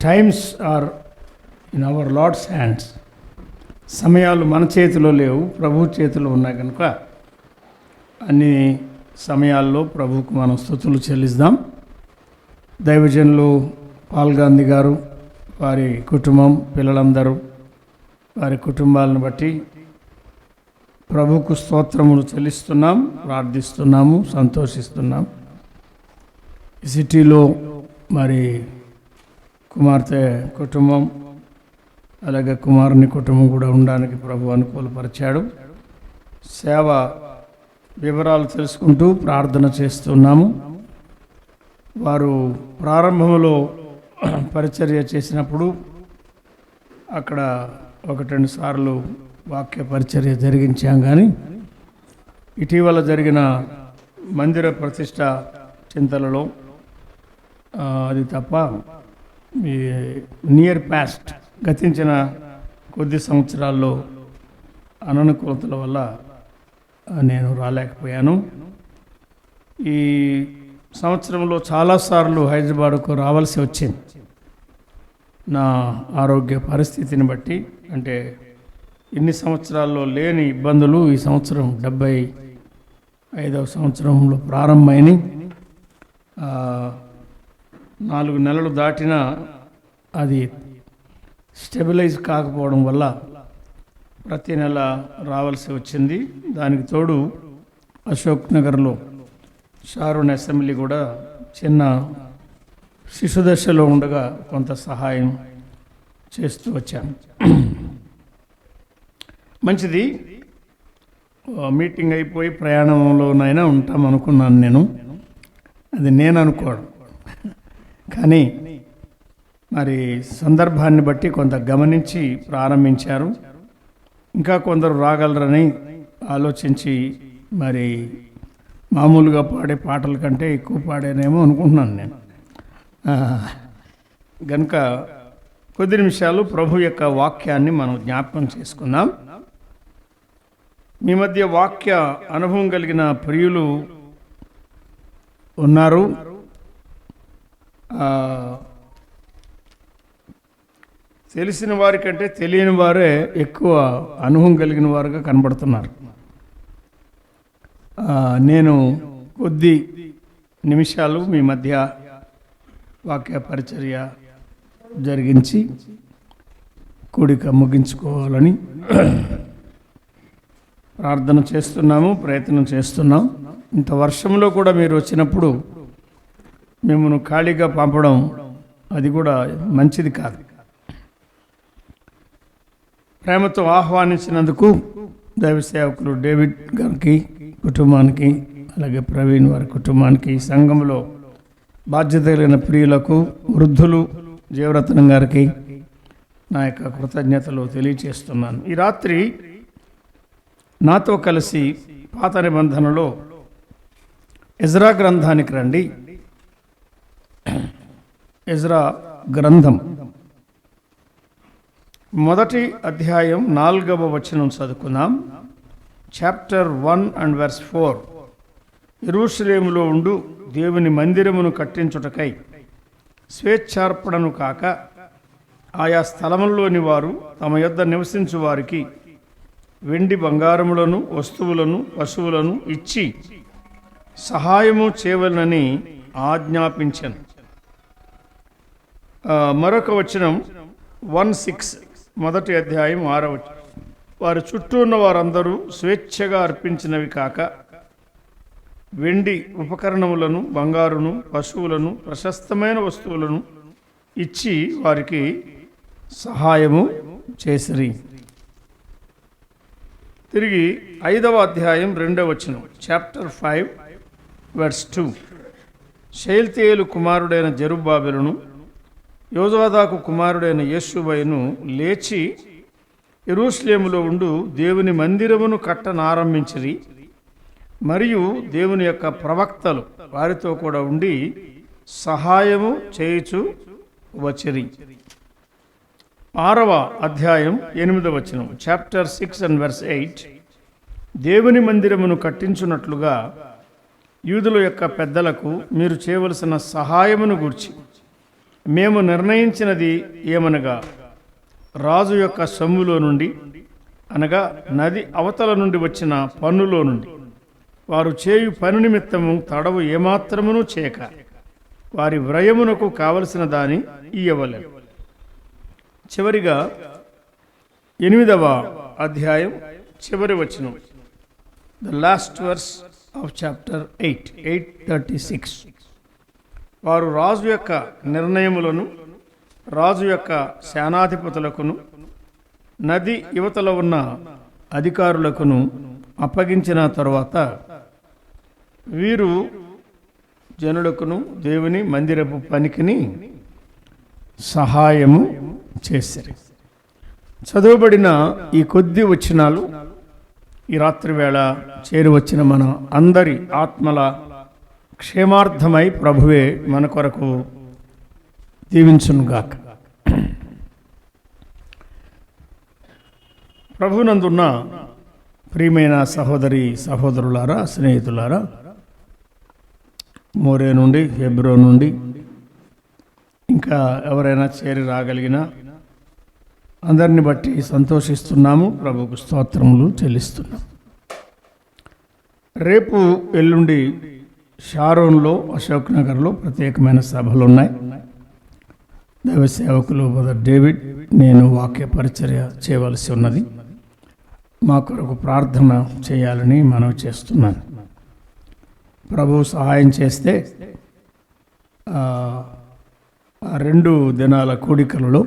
Times are in our lord's hands. సమయాలు మన చేతిలో లేవు, ప్రభు చేతిలో ఉన్నాయి కనుక అన్ని సమయాల్లో ప్రభువుకు మనం స్తుతులు చెల్లిద్దాం. దైవజనులు పాల్ గాంధీ గారు, వారి కుటుంబం, పిల్లలందరూ వారి కుటుంబాలను బట్టి ప్రభువుకు స్తోత్రములు చెల్లిస్తున్నాం, ప్రార్థిస్తున్నాము, సంతోషిస్తున్నాం. ఈ సిటీలో మరి కుమార్తె కుటుంబం అలాగే కుమారుని కుటుంబం కూడా ఉండడానికి ప్రభు అనుకూలపరిచాడు. సేవ వివరాలు తెలుసుకుంటూ ప్రార్థన చేస్తున్నాము. వారు ప్రారంభంలో పరిచర్య చేసినప్పుడు అక్కడ 1-2 సార్లు వాక్య పరిచర్య జరిగించాం. కానీ ఇటీవల జరిగిన మందిర ప్రతిష్ట చింతలలో అది తప్ప ఈ నియర్ పాస్ట్ గతించిన కొద్ది సంవత్సరాల్లో అననుకూలతల వల్ల నేను రాలేకపోయాను. ఈ సంవత్సరంలో చాలాసార్లు హైదరాబాద్కు రావాల్సి వచ్చింది. నా ఆరోగ్య పరిస్థితిని బట్టి, అంటే ఇన్ని సంవత్సరాల్లో లేని ఇబ్బందులు ఈ సంవత్సరం 75వ సంవత్సరంలో ప్రారంభమైనవి. 4 నెలలు దాటినా అది స్టెబిలైజ్ కాకపోవడం వల్ల ప్రతి నెల రావాల్సి వచ్చింది. దానికి తోడు అశోక్ నగర్లో షారోన్ అసెంబ్లీ కూడా చిన్న శిశుదశలో ఉండగా కొంత సహాయం చేస్తూ వచ్చాను. మంచిది, మీటింగ్ అయిపోయి ప్రయాణంలోనైనా ఉంటాం అనుకున్నాను. నేను అనుకోవడం కానీ మరి సందర్భాన్ని బట్టి కొంత గమనించి ప్రారంభించారు. ఇంకా కొందరు రాగలరని ఆలోచించి మరి మామూలుగా పాడే పాటల కంటే ఎక్కువ పాడానేమో అనుకుంటున్నాను నేను. గనుక కొద్ది నిమిషాలు ప్రభు యొక్క వాక్యాన్ని మనం జ్ఞాపకం చేసుకుందాం. మీ మధ్య వాక్య అనుభవం కలిగిన ప్రియులు ఉన్నారు. తెలిసిన వారి కంటే తెలియని వారే ఎక్కువ అనుభవం కలిగిన వారుగా కనబడుతున్నారు. నేను కొద్ది నిమిషాలు మీ మధ్య వాక్య పరిచర్య జరిగించి కూడిక ముగించుకోవాలని ప్రార్థన చేస్తున్నాము, ప్రయత్నం చేస్తున్నాం. ఇంత వర్షంలో కూడా మీరు వచ్చినప్పుడు మిమ్మల్ని ఖాళీగా పంపడం అది కూడా మంచిది కాదు. ప్రేమతో ఆహ్వానించినందుకు దైవ సేవకులు డేవిడ్ గారికి కుటుంబానికి, అలాగే ప్రవీణ్ వారి కుటుంబానికి, సంఘంలో బాధ్యత కలిగిన ప్రియులకు, వృద్ధులు జీవరత్నం గారికి నా యొక్క కృతజ్ఞతలు తెలియచేస్తున్నాను. ఈ రాత్రి నాతో కలిసి పాత నిబంధనలో ఎజ్రా గ్రంథానికి రండి. ఎజ్రా గ్రంథం 1వ అధ్యాయం 4వ వచనం చదువుకుందాం. Chapter 1 and verse 4. యెరూషలేములో ఉండు దేవుని మందిరమును కట్టించుటకై స్వేచ్ఛార్పణను కాక ఆయా స్థలముల్లోని వారు తమ యొద్ద నివసించు వారికి వెండి బంగారములను, వస్తువులను, పశువులను ఇచ్చి సహాయము చేయవలనని ఆజ్ఞాపించను. మరొక వచనం 1:6, 1వ అధ్యాయం 6వ వచనం. వారి చుట్టూ ఉన్న వారందరూ స్వేచ్ఛగా అర్పించినవి కాక వెండి ఉపకరణములను, బంగారును, పశువులను, ప్రశస్తమైన వస్తువులను ఇచ్చి వారికి సహాయము చేసిరి. తిరిగి 5వ అధ్యాయం 2వ వచనం, చాప్టర్ 5 verse 2. షయల్తీయేలు కుమారుడైన జెరుబ్బాబెలును, యోజాదాకు కుమారుడైన యేషూవయును లేచి యెరూషలేములో ఉండు దేవుని మందిరమును కట్టనారంభించిరి. మరియు దేవుని యొక్క ప్రవక్తలు వారితో కూడా ఉండి సహాయము చేయుచు వచ్చిరి. 6వ అధ్యాయం 8వ వచనం, చాప్టర్ 6 and verse 8. దేవుని మందిరమును కట్టించున్నట్లుగా యూదుల యొక్క పెద్దలకు మీరు చేయవలసిన సహాయమును గూర్చి మేము నిర్ణయించినది ఏమనగా, రాజు యొక్క సొమ్ములో నుండి, అనగా నది అవతల నుండి వచ్చిన పన్నులో నుండి వారు చేయు పని నిమిత్తము తడవు ఏమాత్రమును చేయక వారి వ్రయమునకు కావలసిన దాని ఇయ్యవలెను. చివరిగా 8వ అధ్యాయం చివరి వచనం, the last verse of chapter 8:36. వారు రాజు యొక్క నిర్ణయములను రాజు యొక్క సేనాధిపతులకును నది యువతలో ఉన్న అధికారులకును అప్పగించిన తరువాత వీరు జనులకును దేవుని మందిరపు పనికిని సహాయము చేశారు. చదువుబడిన ఈ కొద్ది వచనాలు ఈ రాత్రి వేళ చేరి వచ్చిన మన అందరి ఆత్మల క్షేమార్థమై ప్రభువే మన కొరకు దీవించునుగాక. ప్రభునందున్న ప్రియమైన సహోదరి సహోదరులారా, స్నేహితులారా, మోరే నుండి, హెబ్రో నుండి, ఇంకా ఎవరైనా చేరి రాగలిగినా అందరిని బట్టి సంతోషిస్తున్నాము. ప్రభుకు స్తోత్రములు చెల్లిస్తున్నాం. రేపు ఎల్లుండి షారోన్లో, అశోక్ నగర్లో ప్రత్యేకమైన సభలు ఉన్నాయి. దైవ సేవకులు బ్రదర్ డేవిడ్, నేను వాక్య పరిచర్య చేయవలసి ఉన్నది. మా కొరకు ప్రార్థన చేయాలని మనవి చేస్తున్నాను. ప్రభువు సహాయం చేస్తే 2 దినాల కూడికలలో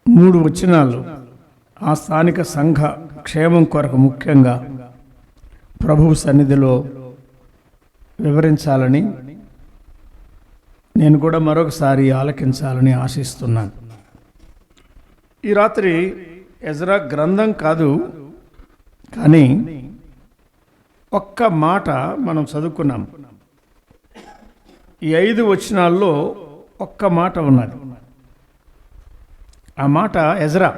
3 వచనాలు ఆ స్థానిక సంఘ క్షేమం కొరకు ముఖ్యంగా ప్రభువు సన్నిధిలో వివరించాలని, నేను కూడా మరొకసారి ఆలకించాలని ఆశిస్తున్నాను. ఈ రాత్రి ఎజ్రా గ్రంథం కాదు, కానీ ఒక్క మాట మనం చదువుకున్నాం. ఈ 5 వచనాల్లో ఒక్క మాట ఉన్నది. ఆ మాట ఎజ్రా.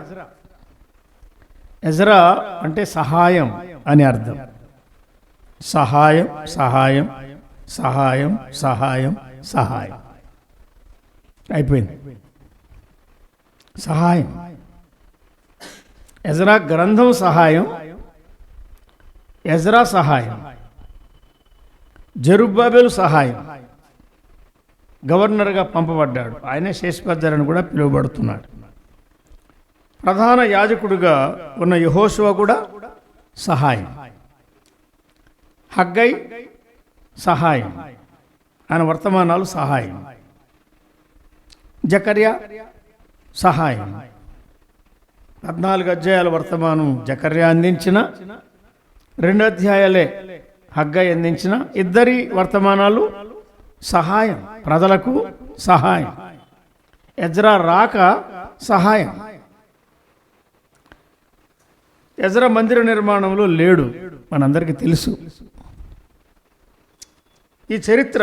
ఎజ్రా అంటే సహాయం అని అర్థం. సహాయం, సహాయం, సహాయం, సహాయం, సహాయం. అయిపోయింది. సహాయం. ఎజ్రా గ్రంథం సహాయం, ఎజ్రా సహాయం, జెరుబ్బాబెలు సహాయం. గవర్నర్గా పంపబడ్డాడు. ఆయనే శేషపద్దర్ అని కూడా పిలువబడుతున్నాడు. ప్రధాన యాజకుడిగా ఉన్న యెహోషువ కూడా సహాయం. హగ్గై సహాయం, ఆయన వర్తమానాలు సహాయం. జకర్యా సహాయం. 14 అధ్యాయాల వర్తమానం జకర్యా అందించిన, 2 అధ్యాయాలే హగ్గై అందించిన. ఇద్దరి వర్తమానాలు సహాయం, ప్రజలకు సహాయం. ఎజ్రా రాక సహాయం. ఎజ్రా మందిర నిర్మాణంలో లేడు, మనందరికీ తెలుసు. ఈ చరిత్ర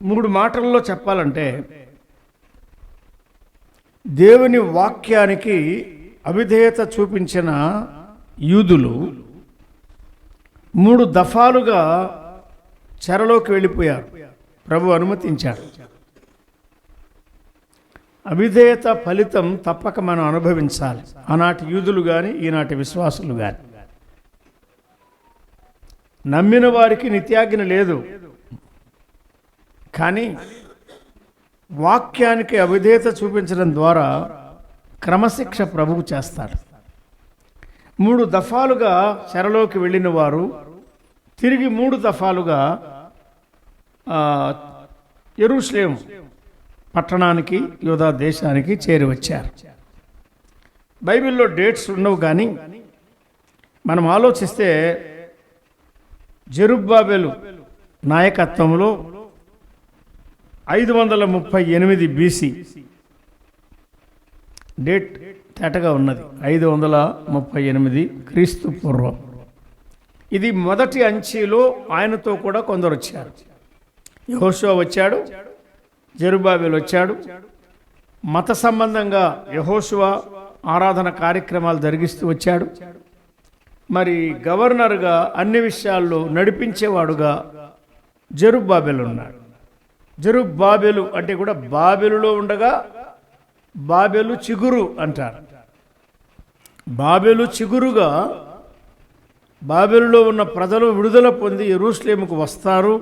3 మాటల్లో చెప్పాలంటే, దేవుని వాక్యానికి అవిధేయత చూపించిన యూదులు 3 దఫాలుగా చెరలోకి వెళ్ళిపోయారు. ప్రభు అనుమతించాడు. అవిధేయత ఫలితం తప్పక మనం అనుభవించాలి. ఆనాటి యూదులు కానీ, ఈనాటి విశ్వాసులు కానీ. నమ్మిన వారికి నిత్యాజ్ఞ లేదు, కానీ వాక్యానికి అవిధేయత చూపించడం ద్వారా క్రమశిక్ష ప్రభువు చేస్తాడు. 3 దఫాలుగా చెరలోకి వెళ్ళిన వారు తిరిగి 3 దఫాలుగా యెరూషలేము పట్టణానికి, యూదా దేశానికి చేరి వచ్చారు. బైబిల్లో డేట్స్ ఉండవు, కానీ మనం ఆలోచిస్తే జెరుబ్బాబెలు నాయకత్వంలో 538 BC డేట్ తేటగా ఉన్నది. 538 క్రీస్తు పూర్వం. ఇది మొదటి అంచెలో ఆయనతో కూడా కొందరు వచ్చారు. యెహోషువ వచ్చాడు, జెరుబ్బాబెలు వచ్చాడు. మత సంబంధంగా యెహోషువ ఆరాధన కార్యక్రమాలు జరిగిస్తూ వచ్చాడు. మరి గవర్నర్గా అన్ని విషయాల్లో నడిపించేవాడుగా జెరుబ్బాబెలు ఉన్నాడు. జెరుబ్బాబెలు అంటే కూడా బాబెలులో ఉండగా బాబెలు చిగురు అంటారు. బాబెలు చిగురుగా బాబెలులో ఉన్న ప్రజలు విడుదల పొంది యెరూషలేముకు వస్తారు.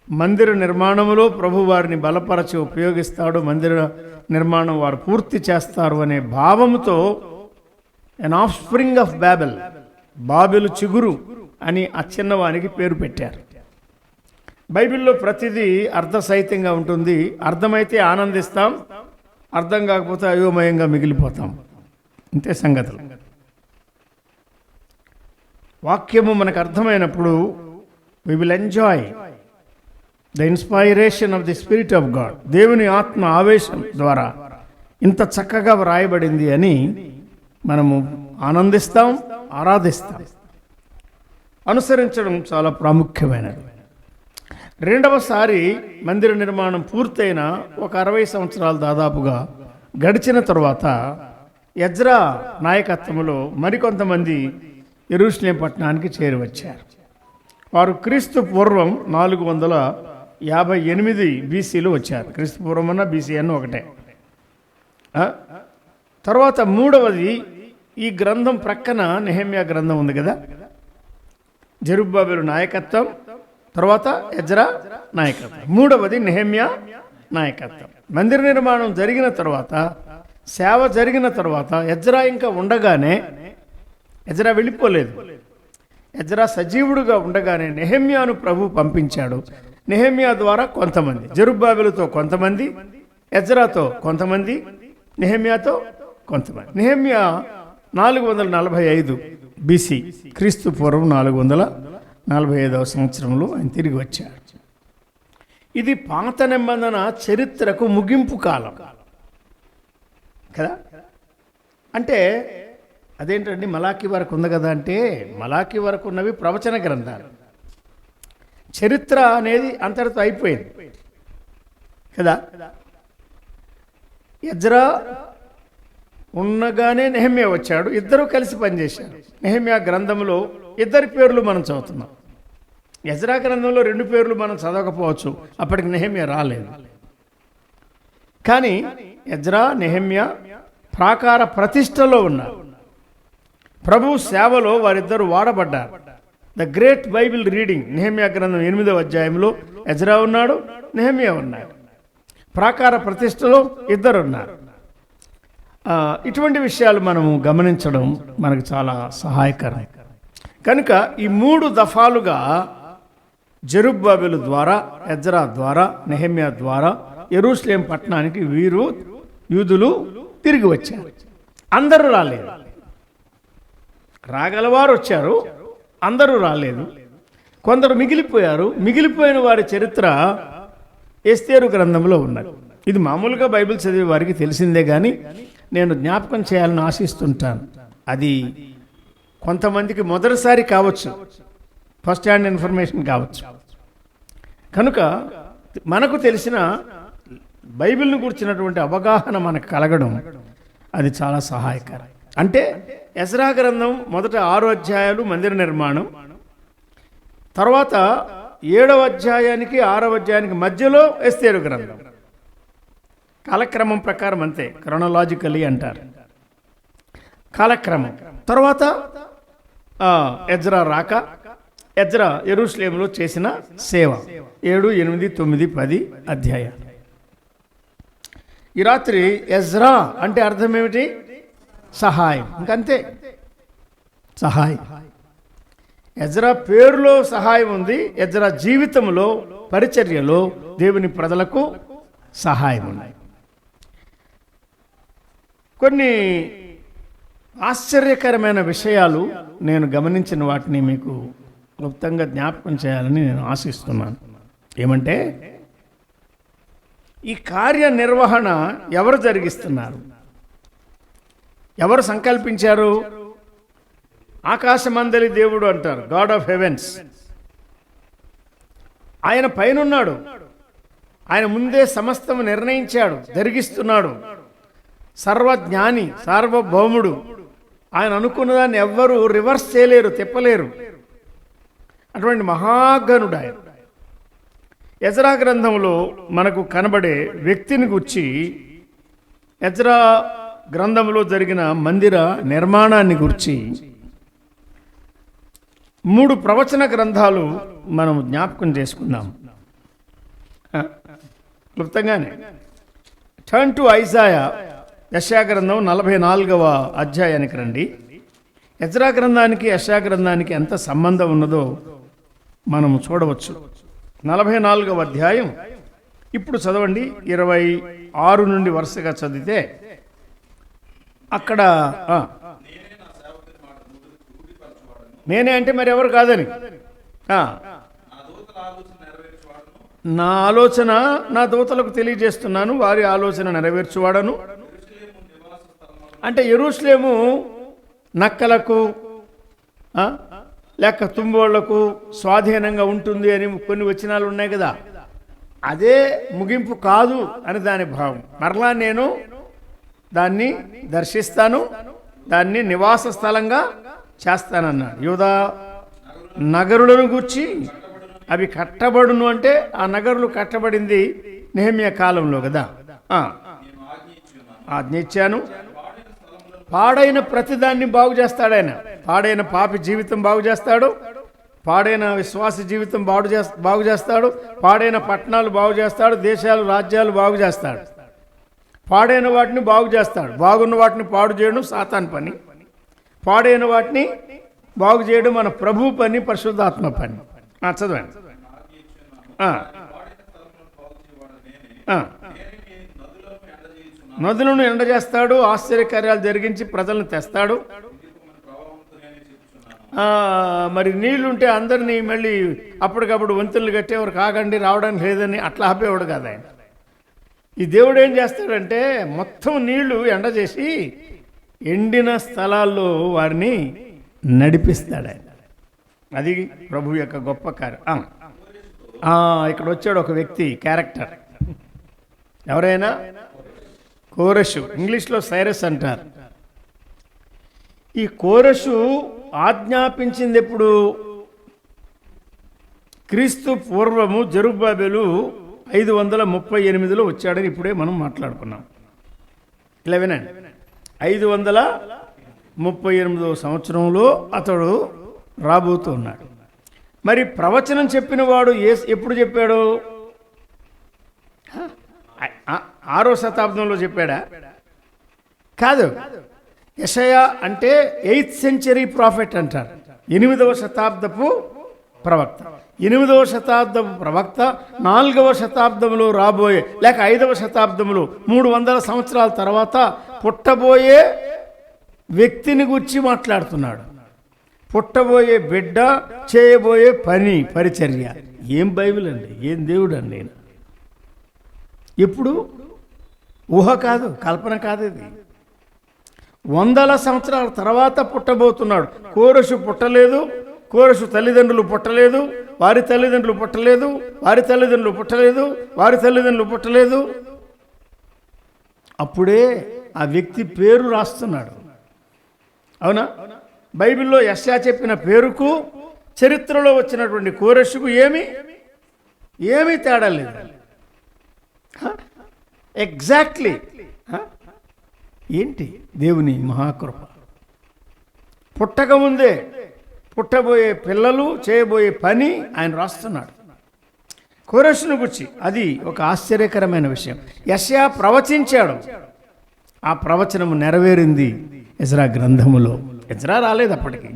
మందిర నిర్మాణంలో ప్రభు వారిని బలపరచి ఉపయోగిస్తాడు. మందిర నిర్మాణం వారు పూర్తి చేస్తారు అనే భావముతో an offspring of Babel, బాబెలు చిగురు అని ఆ చిన్నవానికి పేరు పెట్టారు. బైబిల్లో ప్రతిదీ అర్థసహితంగా ఉంటుంది. అర్థమైతే ఆనందిస్తాం, అర్థం కాకపోతే అయోమయంగా మిగిలిపోతాం. ఇంతే సంగతులు. వాక్యము మనకు అర్థమైనప్పుడు we will enjoy the inspiration of the spirit of God. దేవుని ఆత్మ ఆవేశం ద్వారా ఇంత చక్కగా వ్రాయబడింది అని మనము ఆనందిస్తాం, ఆరాధిస్తాం. అనుసరించడం చాలా ప్రాముఖ్యమైనది. రెండవసారి మందిర నిర్మాణం పూర్తయిన ఒక 60 సంవత్సరాలు దాదాపుగా గడిచిన తరువాత ఎజ్రా నాయకత్వంలో మరికొంతమంది యెరూషలేం పట్టణానికి చేరివచ్చారు. వారు క్రీస్తు పూర్వం 458 బీసీలో వచ్చారు. క్రీస్తు పూర్వం అన్న బీసీ అన్న ఒకటే. తర్వాత మూడవది, ఈ గ్రంథం ప్రక్కన నెహెమ్యా గ్రంథం ఉంది కదా, జెరుబ్బాబెలు నాయకత్వం, తర్వాత ఎజ్రా నాయకత్వం. మూడవది నెహెమ్యా నాయకత్వం. మందిర నిర్మాణం జరిగిన తర్వాత, సేవ జరిగిన తర్వాత ఎజ్రా ఇంకా ఉండగానే, ఎజ్రా వెళ్ళిపోలేదు, ఎజ్రా సజీవుడుగా ఉండగానే నెహెమ్యాను ప్రభు పంపించాడు. నెహెమ్యా ద్వారా కొంతమంది, జెరుబ్బాబెలుతో కొంతమంది, ఎజ్రాతో కొంతమంది, నెహెమ్యాతో కొంతమంది. నెహెమ్యా 445 బీసీ, క్రీస్తు పూర్వం 445వ సంవత్సరంలో ఆయన తిరిగి వచ్చాడు. ఇది పాత నిబంధన చరిత్రకు ముగింపు కాలం కదా. అంటే అదేంటండి, మలాకి వరకు ఉంది కదా అంటే, మలాకి వరకు ఉన్నవి ప్రవచన గ్రంథాలు. చరిత్ర అనేది అంతటితో అయిపోయింది కదా. ఎజ్రా ఉండగానే నెహెమ్యా వచ్చాడు, ఇద్దరు కలిసి పనిచేశారు. నెహెమ్యా గ్రంథంలో ఇద్దరి పేర్లు మనం చదువుతున్నాం. ఎజ్రా గ్రంథంలో 2 పేర్లు మనం చదవకపోవచ్చు, అప్పటికి నెహెమ్యా రాలేదు. కానీ ఎజ్రా, నెహెమ్యా ప్రాకార ప్రతిష్టలో ఉన్నారు. ప్రభు సేవలో వారిద్దరు వాడబడ్డారు. ద గ్రేట్ బైబిల్ రీడింగ్, నెహెమ్యా గ్రంథం 8వ అధ్యాయంలో ఎజ్రా ఉన్నాడు, నెహెమ్యా ఉన్నాడు. ప్రాకార ప్రతిష్టలో ఇద్దరు ఉన్నారు. ఇటువంటి విషయాలు మనము గమనించడం మనకు చాలా సహాయకరం. కనుక ఈ 3 దఫాలుగా జెరుబ్బాబెలు ద్వారా, ఎజ్రా ద్వారా, నెహెమ్యా ద్వారా యెరూషలేం పట్టణానికి వీరు యూదులు తిరిగి వచ్చారు. అందరూ రాలేదు, రాగలవారు వచ్చారు, అందరూ రాలేదు. కొందరు మిగిలిపోయారు. మిగిలిపోయిన వారి చరిత్ర ఎస్తేరు గ్రంథంలో ఉన్నది. ఇది మామూలుగా బైబిల్ చదివే వారికి తెలిసిందే, కానీ నేను జ్ఞాపకం చేయాలని ఆశిస్తుంటాను. అది కొంతమందికి మొదటిసారి కావచ్చు, ఫస్ట్ హ్యాండ్ ఇన్ఫర్మేషన్ కావచ్చు. కనుక మనకు తెలిసిన బైబిల్ను గురించినటువంటి అవగాహన మనకు కలగడం అది చాలా సహాయకరం. అంటే ఎజ్రా గ్రంథం మొదట 6 అధ్యాయాలు మందిర నిర్మాణం, తర్వాత 7వ అధ్యాయానికి 6వ అధ్యాయానికి మధ్యలో ఎస్తేరు గ్రంథం. కాలక్రమం ప్రకారం అంతే, క్రొనలాజికలీ అంటారు, కాలక్రమం. తర్వాత ఎజ్రా రాక, ఎజ్రా యెరూషలేములో చేసిన సేవ, 7, 8, 9, 10 అధ్యాయాలు. ఈ రాత్రి ఎజ్రా అంటే అర్థం ఏమిటి? సహాయం. ఇంకంతే, సహాయం. ఎజ్రా పేరులో సహాయం ఉంది, ఎజ్రా జీవితంలో, పరిచర్యలో దేవుని ప్రజలకు సహాయం ఉంది. కొన్ని ఆశ్చర్యకరమైన విషయాలు నేను గమనించిన వాటిని మీకు క్లుప్తంగా జ్ఞాపకం చేయాలని నేను ఆశిస్తున్నాను. ఏమంటే, ఈ కార్యనిర్వహణ ఎవరు జరిగిస్తున్నారు? ఎవరు సంకల్పించారు? ఆకాశమందలి దేవుడు అంటారు, గాడ్ ఆఫ్ హెవెన్స్. ఆయన పైనున్నాడు, ఆయన ముందే సమస్తం నిర్ణయించాడు, జరిగిస్తున్నాడు. సర్వజ్ఞాని, సార్వభౌముడు. ఆయన అనుకున్న దాన్ని ఎవ్వరూ రివర్స్ చేయలేరు, తిప్పలేరు. అటువంటి మహాగణుడు ఆయన. ఎజ్రా గ్రంథంలో మనకు కనబడే వ్యక్తిని గురించి ఎజ్రా గ్రంథంలో జరిగిన మందిర నిర్మాణాన్ని గురించి 3 ప్రవచన గ్రంథాలు మనం జ్ఞాపకం చేసుకుందాం. క్లుప్తంగానే టర్న్ టు ఐజాయా, యెషయా గ్రంథం 44వ అధ్యాయానికి రండి. ఎజ్రా గ్రంథానికి యెషయా గ్రంథానికి ఎంత సంబంధం ఉన్నదో మనం చూడవచ్చు. 44వ అధ్యాయం ఇప్పుడు చదవండి. 26 నుండి వరుసగా చదివితే అక్కడ నేనే అంటే మరి ఎవరు కాదని, నా ఆలోచన నా దూతలకు తెలియజేస్తున్నాను, వారి ఆలోచన నెరవేర్చువాడను. అంటే యెరూషలేము నక్కలకు లేక తుంబోళ్లకు స్వాధీనంగా ఉంటుంది అని కొన్ని వచనాలు ఉన్నాయి కదా, అదే ముగింపు కాదు అని దాని భావం. మరలా నేను దాన్ని దర్శిస్తాను, దాన్ని నివాస స్థలంగా చేస్తానన్నాడు. యూదా నగరులను గూర్చి అవి కట్టబడును, అంటే ఆ నగరులు కట్టబడింది నెహెమ్యా కాలంలో కదా. ఆజ్ఞ ఇచ్చాను, పాడైన ప్రతిదాన్ని బాగు చేస్తాడు ఆయన. పాడైన పాపి జీవితం బాగు చేస్తాడు, పాడైన విశ్వాస జీవితం బాగు చేస్తాడు, పాడైన పట్టణాలు బాగు చేస్తాడు, దేశాలు రాజ్యాలు బాగు చేస్తాడు. పాడైన వాటిని బాగు చేస్తాడు, బాగున్న వాటిని పాడు చేయడం సాతాను పని, పాడైన వాటిని బాగు చేయడం మన ప్రభు పని, పరిశుద్ధాత్మ పని. చదవండి. నదులను ఎండజేస్తాడు, ఆశ్చర్యకార్యాలు జరిగించి ప్రజలను తెస్తాడు. మరి నీళ్లుంటే అందరినీ మళ్ళీ అప్పటికప్పుడు వంతులు కట్టేవారు కాకండి, రావడానికి లేదని అట్లా ఆపేవాడు కాదు ఆయన. ఈ దేవుడు ఏం చేస్తాడంటే మొత్తం నీళ్లు ఎండజేసి ఎండిన స్థలాల్లో వారిని నడిపిస్తాడు ఆయన. అది ప్రభు యొక్క గొప్ప కార్యం. ఇక్కడ వచ్చాడు ఒక వ్యక్తి, క్యారెక్టర్. ఎవరైనా? కోరెషు, ఇంగ్లీష్లో సైరస్ అంటారు. ఈ కోరెషు ఆజ్ఞాపించింది ఎప్పుడు? క్రీస్తు పూర్వము జెరుబ్బాబెలు 538లో వచ్చాడని ఇప్పుడే మనం మాట్లాడుకున్నాం. 538వ సంవత్సరంలో అతడు రాబోతూ ఉన్నాడు. మరి ప్రవచనం చెప్పిన వాడు ఎప్పుడు చెప్పాడు? 6వ శతాబ్దంలో చెప్పాడా? కాదు. యెషయా అంటే 8th century ప్రాఫెట్ అంటారు. 8వ శతాబ్దపు ప్రవక్త. 8వ శతాబ్దపు ప్రవక్త 4వ శతాబ్దంలో రాబోయే లేక 5వ శతాబ్దంలో 300 సంవత్సరాల తర్వాత పుట్టబోయే వ్యక్తిని గురించి మాట్లాడుతున్నాడు. పుట్టబోయే బిడ్డ చేయబోయే పని, పరిచర్య. ఏం బైబిల్ అండి, ఏం దేవుడు అండి. నేను ఎప్పుడు ఊహ కాదు, కల్పన కాదు. ఇది 100 సంవత్సరాల తర్వాత పుట్టబోతున్నాడు. కోరెషు పుట్టలేదు, కోరెషు తల్లిదండ్రులు పుట్టలేదు, వారి తల్లిదండ్రులు పుట్టలేదు, వారి తల్లిదండ్రులు పుట్టలేదు, వారి తల్లిదండ్రులు పుట్టలేదు. అప్పుడే ఆ వ్యక్తి పేరు రాస్తున్నాడు. అవునా? బైబిల్లో యెషయా చెప్పిన పేరుకు చరిత్రలో వచ్చినటువంటి కోరెషుకు ఏమీ తేడా లేదు. ఎగ్జాక్ట్లీ. ఏంటి దేవుని మహాకృప! పుట్టకముందే పుట్టబోయే పిల్లలు చేయబోయే పని ఆయన రాస్తున్నాడు కోరెషును గురించి. అది ఒక ఆశ్చర్యకరమైన విషయం. యెషయా ప్రవచించాడు, ఆ ప్రవచనము నెరవేరింది ఎజ్రా గ్రంథములో. ఎజ్రా రాలేదు అప్పటికి,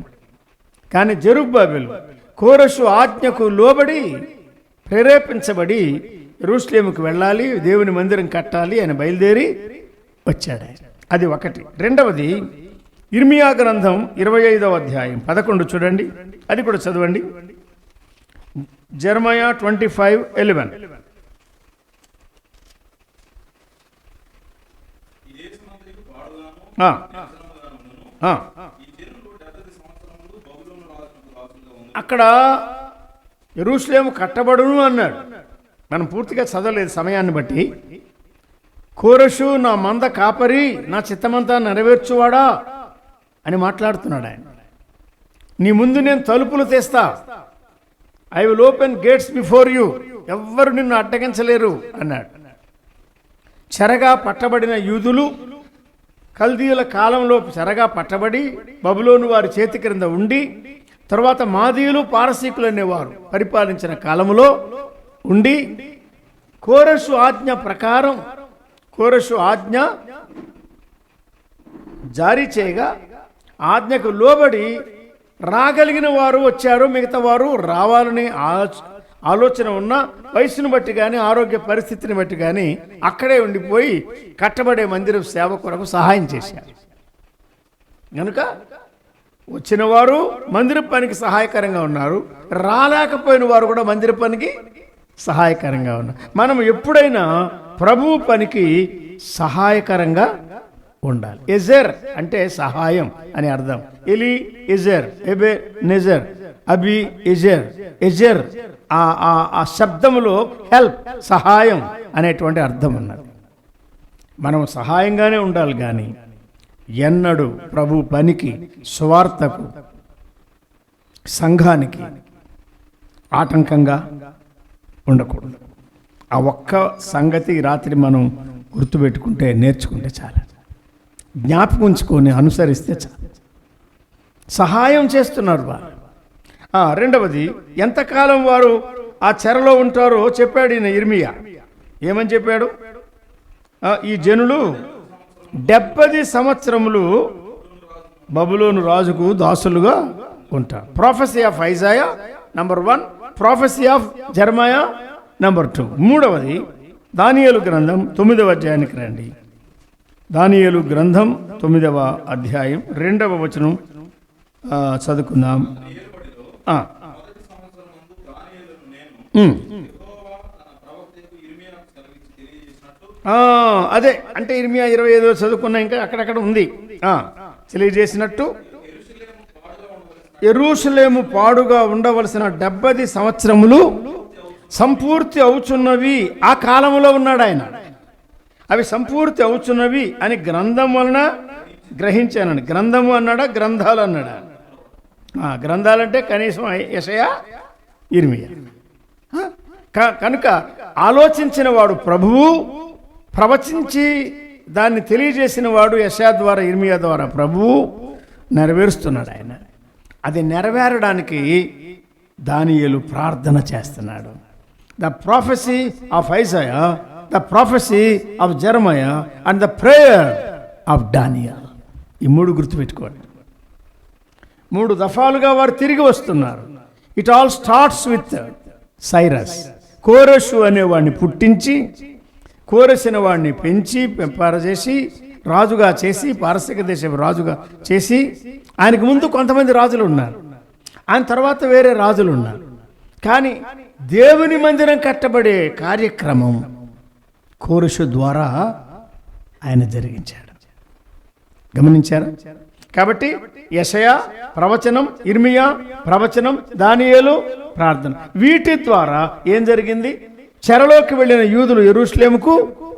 కానీ జెరుబ్బాబెలు కోరెషు ఆజ్ఞకు లోబడి ప్రేరేపించబడి యెరూషలేముకు వెళ్ళాలి, దేవుని మందిరం కట్టాలి అని బయలుదేరి వచ్చాడు. అది ఒకటి. రెండవది ఇర్మియా గ్రంథం 25వ అధ్యాయం 11 చూడండి, అది కూడా చదవండి. జెరమయా 25:11. అక్కడ యెరూషలేము కట్టబడును అన్నాడు. మనం పూర్తిగా చదవలేదు సమయాన్ని బట్టి. కోరెషు నా మంద కాపరి, నా చిత్తమంతా నెరవేర్చువాడా అని మాట్లాడుతున్నాడు ఆయన. నీ ముందు నేను తలుపులు తెస్తా, I will open gates before you. ఎవ్వరు నిన్ను అడ్డగించలేరు అన్నాడు. చెరగా పట్టబడిన యూదులు కల్దీయుల కాలంలో చెరగా పట్టబడి బబులోను వారి చేతి క్రింద ఉండి, తర్వాత మాదీయులు పారసీకులు అనేవారు పరిపాలించిన కాలంలో ఉండి, కోరెషు ఆజ్ఞ ప్రకారం కోరెషు ఆజ్ఞ జారీ చేయగా ఆజ్ఞకు లోబడి రాగలిగిన వారు వచ్చారు. మిగతా వారు రావాలని ఆలోచన ఉన్న వయసును బట్టి కానీ ఆరోగ్య పరిస్థితిని బట్టి కానీ అక్కడే ఉండిపోయి కట్టబడే మందిరం సేవ కొరకు సహాయం చేశారు. కనుక వచ్చిన వారు మందిర పనికి సహాయకరంగా ఉన్నారు, రాలేకపోయిన వారు కూడా మందిర పనికి సహాయకరంగా ఉన్నారు. మనం ఎప్పుడైనా ప్రభువు పనికి సహాయకరంగా ఉండాలి. ఎజర్ అంటే సహాయం అని అర్థం. ఎలి ఎజర్, ఎబే నెజర్, అబి ఎజర్. ఎజర్ ఆ శబ్దములో హెల్ప్, సహాయం అనేటువంటి అర్థం ఉన్నది. మనం సహాయంగానే ఉండాలి కానీ ఎన్నడూ ప్రభు పనికి, సువార్తకు, సంఘానికి ఆటంకంగా ఉండకూడదు. ఆ ఒక్క సంగతి రాత్రి మనం గుర్తుపెట్టుకుంటే, నేర్చుకుంటే చాలా, జ్ఞాపకం ఉంచుకొని అనుసరిస్తే చాలు. సహాయం చేస్తున్నారు వారు. రెండవది, ఎంతకాలం వారు ఆ చెరలో ఉంటారో చెప్పాడు ఈయన ఇర్మియా. ఏమని చెప్పాడు? ఈ జనులు 70 సంవత్సరములు బబులోను రాజుకు దాసులుగా ఉంటారు. ప్రొఫెసీ of Isaiah number 1, ప్రొఫెసీ of జెరమయా number 2. మూడవది దానియేలు గ్రంథం 9వ అధ్యాయానికి రండి. దానియేలు గ్రంథం 9వ అధ్యాయం 2వ వచనం చదువుకుందాం. అదే అంటే ఇర్మియా 25 చదువుకున్నా, ఇంకా అక్కడక్కడ ఉంది. తెలియజేసినట్టు యెరూషలేము పాడుగా ఉండవలసిన 70 సంవత్సరములు సంపూర్తి అవుచున్నవి. ఆ కాలంలో ఉన్నాడు ఆయన. అవి సంపూర్తి అవుచున్నవి అని గ్రంథం వలన గ్రహించానండి. గ్రంథము అన్నాడా, గ్రంథాలు అన్నాడా? గ్రంథాలంటే కనీసం యెషయా, ఇర్మియా. కనుక ఆలోచించిన వాడు ప్రభువు, ప్రవచించి దాన్ని తెలియజేసిన వాడు యెషయా ద్వారా, ఇర్మియా ద్వారా ప్రభువు నెరవేరుస్తున్నాడు ఆయన. అది నెరవేరడానికి దానియేలు ప్రార్థన చేస్తున్నాడు. The prophecy of Isaiah, the prophecy of Jeremiah and the prayer of Daniel. ఈ 3 గుర్తుపెట్టుకోండి. 3 దఫాలుగా వారు తిరిగి వస్తున్నారు. It all starts with Cyrus. కోరెషు అనేవాడిని పుట్టించి, కోరెసిన వాడిని పెంచి పెంపారజేసి రాజుగా చేసి, పారసీక దేశం రాజుగా చేసి, ఆయనకు ముందు కొంతమంది రాజులు ఉన్నారు, ఆయన తర్వాత వేరే రాజులు ఉన్నారు. కానీ దేవుని మందిరం కట్టబడే కార్యక్రమం కోరెషు ద్వారా ఆయన జరిగించాడు. గమనించారా? కాబట్టి యెషయా ప్రవచనం, ఇర్మియా ప్రవచనం, దానియేలు ప్రార్థన, వీటి ద్వారా ఏం జరిగింది? చెరలోకి వెళ్ళిన యూదులు యెరూషలేముకు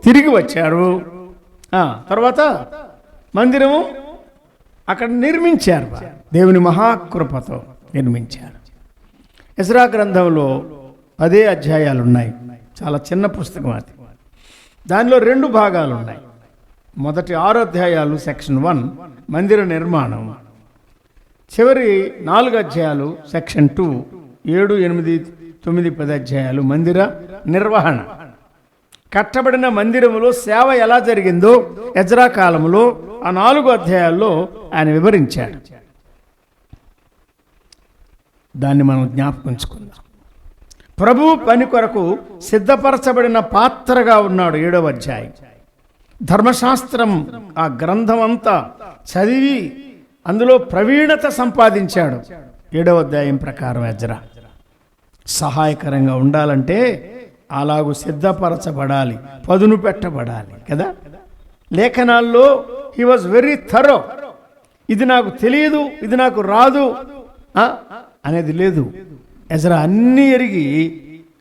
తిరిగి వచ్చారు. తర్వాత మందిరము అక్కడ నిర్మించారు. దేవుని మహాకృపతో నిర్మించారు. ఎజ్రా గ్రంథంలో 10 అధ్యాయాలు ఉన్నాయి. చాలా చిన్న పుస్తకం అది. దానిలో 2 భాగాలు ఉన్నాయి. మొదటి 6 అధ్యాయాలు సెక్షన్ 1 మందిర నిర్మాణం, చివరి 4 అధ్యాయాలు సెక్షన్ 2 7, 8, 9, 10 అధ్యాయాలు మందిర నిర్వహణ. కట్టబడిన మందిరములో సేవ ఎలా జరిగిందో ఎజ్రా కాలంలో ఆ 4 అధ్యాయాల్లో ఆయన వివరించాడు. దాన్ని మనం జ్ఞాపకించుకుందాం. ప్రభు పని కొరకు సిద్ధపరచబడిన పాత్రగా ఉన్నాడు. 7వ అధ్యాయం ధర్మశాస్త్రం, ఆ గ్రంథం అంతా చదివి అందులో ప్రవీణత సంపాదించాడు. 7వ అధ్యాయం ప్రకారం ఎజ్రా సహాయకరంగా ఉండాలంటే అలాగూ సిద్ధపరచబడాలి, పదును పెట్టబడాలి కదా. లేఖనాల్లో హీ వాజ్ వెరీ థరో. ఇది నాకు తెలియదు, ఇది నాకు రాదు అనేది లేదు. ఎజ్రా అన్నీ ఎరిగి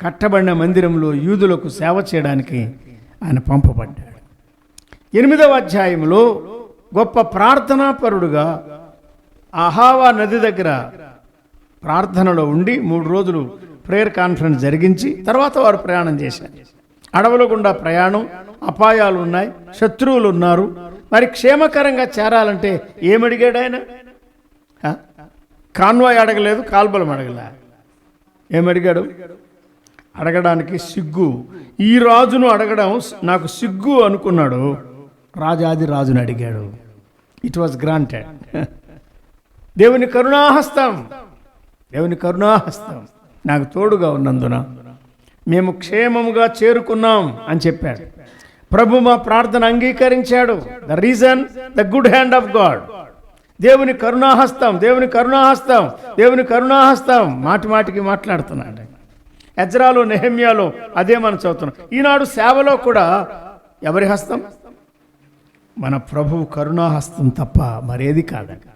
కట్టబడిన మందిరంలో యూదులకు సేవ చేయడానికి ఆయన పంపబడ్డాడు. 8వ అధ్యాయంలో గొప్ప ప్రార్థనాపరుడుగా అహావా నది దగ్గర ప్రార్థనలో ఉండి 3 రోజులు ప్రేయర్ కాన్ఫరెన్స్ జరిగించి తర్వాత వారు ప్రయాణం చేశారు. అడవుల గుండా ప్రయాణం, అపాయాలు ఉన్నాయి, శత్రువులు ఉన్నారు. మరి క్షేమకరంగా చేరాలంటే ఏమడిగాడు ఆయన? కాన్వాయ్ అడగలేదు, కాల్బలం అడగలే. ఏమడిగాడు? అడగడానికి సిగ్గు. ఈ రాజును అడగడం నాకు సిగ్గు అనుకున్నాడు. రాజాది రాజును అడిగాడు. It was granted. దేవుని కరుణాహస్తం, దేవుని కరుణాహస్తం నాకు తోడుగా ఉన్నందున మేము క్షేమముగా చేరుకున్నాం అని చెప్పాడు. ప్రభు మా ప్రార్థన అంగీకరించాడు. The reason, the good hand of God. దేవుని కరుణాహస్తం, దేవుని కరుణాహస్తం, దేవుని కరుణాహస్తం మాటి మాటికి మాట్లాడుతున్నాడు. ఎజ్రాలో, నెహెమ్యాలో అదే మనం చదువుతున్నాం. ఈనాడు సేవలో కూడా ఎవరి హస్తం? మన ప్రభువు కరుణాహస్తం తప్ప మరేది కాదండి.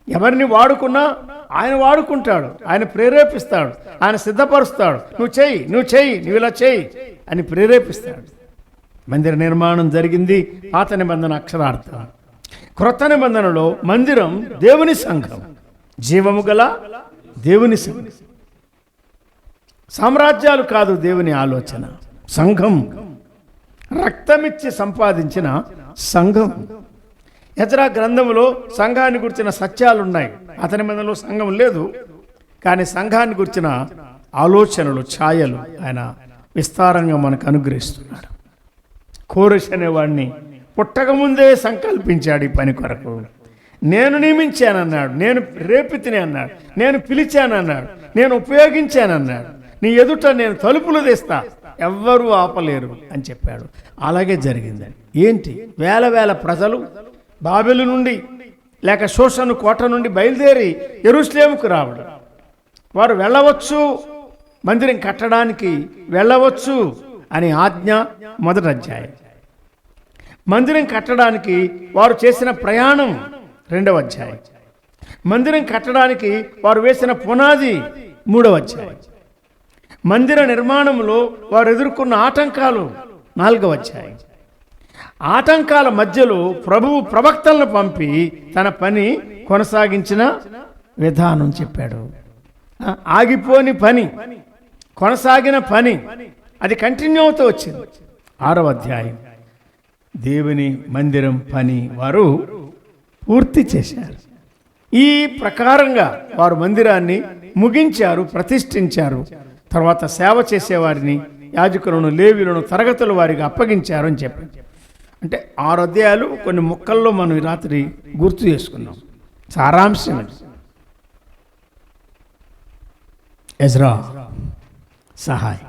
ఎవరిని వాడుకున్నా ఆయన వాడుకుంటాడు, ఆయన ప్రేరేపిస్తాడు, ఆయన సిద్ధపరుస్తాడు. నువ్వు చెయ్యి, నువ్వు చెయ్యి, నువ్వు ఇలా చెయ్యి అని ప్రేరేపిస్తాడు. మందిర నిర్మాణం జరిగింది. పాత నిబంధన అక్షరార్థం. క్రొత్త నిబంధనలో మందిరం దేవుని సంఘం, జీవము గల దేవుని సంఘం. సామ్రాజ్యాలు కాదు దేవుని ఆలోచన. సంఘం, రక్తమిచ్చి సంపాదించిన సంఘం. ఎజ్రా గ్రంథంలో సంఘాన్ని గురించిన సత్యాలు ఉన్నాయి. అతని మందిలో సంఘం లేదు, కానీ సంఘాన్ని గురించిన ఆలోచనలు, ఛాయలు ఆయన విస్తారంగా మనకు అనుగ్రహిస్తున్నాడు. కోరెష్ అనేవాడిని పుట్టకముందే సంకల్పించాడు ఈ పని కొరకు. నేను నియమించానన్నాడు, నేను రేపితిని అన్నాడు, నేను పిలిచానన్నాడు, నేను ఉపయోగించానన్నాడు. నీ ఎదుట నేను తలుపులు తెస్తా, ఎవ్వరూ ఆపలేరు అని చెప్పాడు. అలాగే జరిగిందండి. ఏంటి? వేల వేల ప్రజలు బాబెలు నుండి లేక షోషను కోట నుండి బయలుదేరి యెరూషలేముకు రావడం. వారు వెళ్ళవచ్చు, మందిరం కట్టడానికి వెళ్ళవచ్చు అని ఆజ్ఞ. మొదటి అధ్యాయం. మందిరం కట్టడానికి వారు చేసిన ప్రయాణం 2వ అధ్యాయం. మందిరం కట్టడానికి వారు వేసిన పునాది 3వ అధ్యాయం. మందిర నిర్మాణంలో వారు ఎదుర్కొన్న ఆటంకాలు 4వ అధ్యాయం. ఆటంకాల మధ్యలో ప్రభువు ప్రవక్తలను పంపి తన పని కొనసాగించిన విధానం చెప్పాడు. ఆగిపోని పని, కొనసాగిన పని, అది కంటిన్యూ అవుతూ వచ్చింది. 6వ అధ్యాయం. దేవుని మందిరం పని వారు పూర్తి చేశారు. ఈ ప్రకారంగా వారు మందిరాన్ని ముగించారు, ప్రతిష్ఠించారు. తర్వాత సేవ చేసేవారిని, యాజకులను, లేవీయులను తరగతుల వారికి అప్పగించారు అని చెప్పారు. అంటే 6 అధ్యాయాలు కొన్ని ముక్కల్లో మనం ఈ రాత్రి గుర్తు చేసుకున్నాం. సారాంశం ఎజ్రా సహాయం.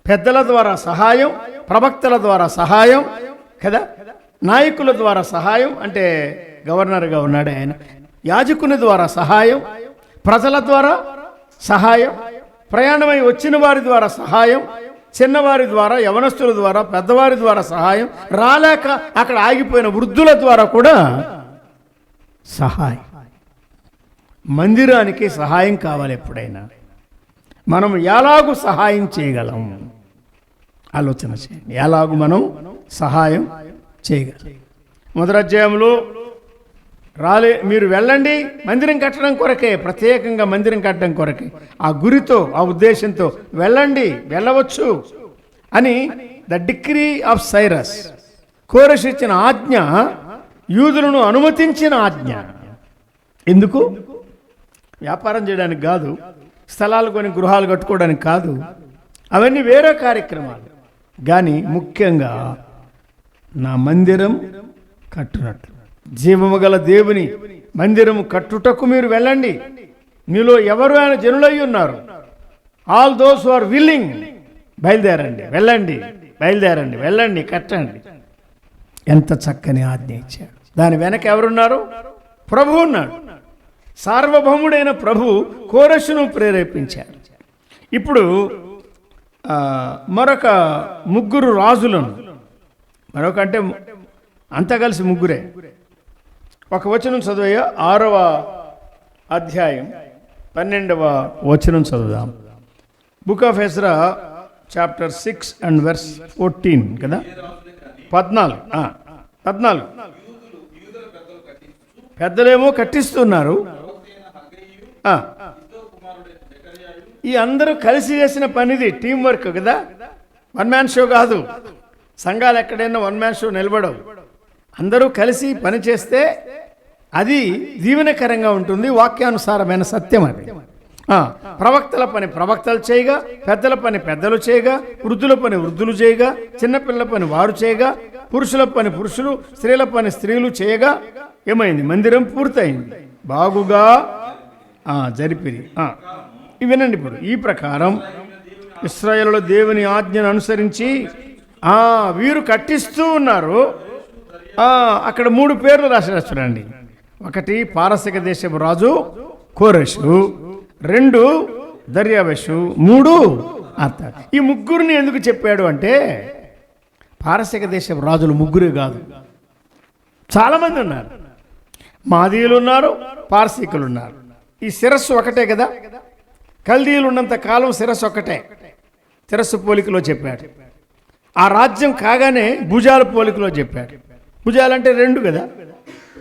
పెద్దల ద్వారా సహాయం, ప్రవక్తల ద్వారా సహాయం కదా, నాయకుల ద్వారా సహాయం, అంటే గవర్నర్గా ఉన్నాడు ఆయన. యాజకుని ద్వారా సహాయం, ప్రజల ద్వారా సహాయం, ప్రయాణమై వచ్చిన వారి ద్వారా సహాయం, చిన్నవారి ద్వారా, యవనస్తుల ద్వారా, పెద్దవారి ద్వారా సహాయం, రాలేక అక్కడ ఆగిపోయిన వృద్ధుల ద్వారా కూడా సహాయం. మందిరానికి సహాయం కావాలి. ఎప్పుడైనా మనం ఎలాగూ సహాయం చేయగలం? ఆలోచన చేయండి. ఎలాగూ మనం సహాయం చేయగలం? మొదటి అధ్యాయంలో మీరు వెళ్ళండి, మందిరం కట్టడం కొరకే, ప్రత్యేకంగా మందిరం కట్టడం కొరకే, ఆ గురితో, ఆ ఉద్దేశంతో వెళ్ళండి, వెళ్ళవచ్చు అని ద డిక్రీ ఆఫ్ సైరస్, కోరెష్ ఇచ్చిన ఆజ్ఞ, యూదులను అనుమతించిన ఆజ్ఞ. ఎందుకు? వ్యాపారం చేయడానికి కాదు, స్థలాలు కొని గృహాలు కట్టుకోవడానికి కాదు, అవన్నీ వేరే కార్యక్రమాలు. కానీ ముఖ్యంగా నా మందిరం కట్టునట్లు, జీవము గల దేవుని మందిరము కట్టుటకు మీరు వెళ్ళండి. మీలో ఎవరు ఆయన జనులై ఉన్నారు, all those who are willing, బయలుదేరండి, వెళ్ళండి, బయలుదేరండి, వెళ్ళండి, కట్టండి. ఎంత చక్కని ఆజ్ఞ ఇచ్చాడు. దాని వెనక ఎవరున్నారు? ప్రభు ఉన్నాడు. సార్వభౌముడైన ప్రభు కోరెషును ప్రేరేపించాడు. ఇప్పుడు మరొక 3 రాజులను, మరొక అంటే అంతా కలిసి 3. ఒక వచనం చదివయ్యా, 6వ అధ్యాయం 12వ వచనం చదువుదాం. Book of Ezra chapter 6 and verse 14 కదా, 14. పెద్దలేమో కట్టిస్తున్నారు. ఈ అందరూ కలిసి చేసిన పనిది, టీం వర్క్ కదా, వన్ మ్యాన్ షో కాదు. సంఘాలు ఎక్కడైనా వన్ మ్యాన్ షో నిలబడవు. అందరూ కలిసి పని చేస్తే అది దీవెనకరంగా ఉంటుంది, వాక్యానుసారమైన సత్యం అది. ప్రవక్తల పని ప్రవక్తలు చేయగా, పెద్దల పని పెద్దలు చేయగా, వృద్ధుల పని వృద్ధులు చేయగా, చిన్నపిల్లల పని వారు చేయగా, పురుషుల పని పురుషులు, స్త్రీల పని స్త్రీలు చేయగా ఏమైంది? మందిరం పూర్తయింది, బాగుగా జరిపిరి. వినండి, ఇప్పుడు ఈ ప్రకారం ఇశ్రాయేలులో దేవుని ఆజ్ఞను అనుసరించి వీరు కట్టిస్తూ ఉన్నారు. అక్కడ 3 పేర్లు రాసి చూడండి. 1 పారసిక దేశపు రాజు కోరెషు, 2 దర్యావేషు, 3 అత్త. ఈ ముగ్గురిని ఎందుకు చెప్పాడు అంటే, పారసిక దేశపు రాజులు ముగ్గురే కాదు, చాలామంది ఉన్నారు. మాదీయులు ఉన్నారు, పారసీకులు ఉన్నారు. ఈ శిరస్సు ఒకటే కదా, కల్దీయులు ఉన్నంత కాలం శిరస్సు ఒకటే. శిరస్సు పోలికలో చెప్పాడు. ఆ రాజ్యం కాగానే భుజాల పోలికలో చెప్పాడు. భుజాలంటే 2 కదా,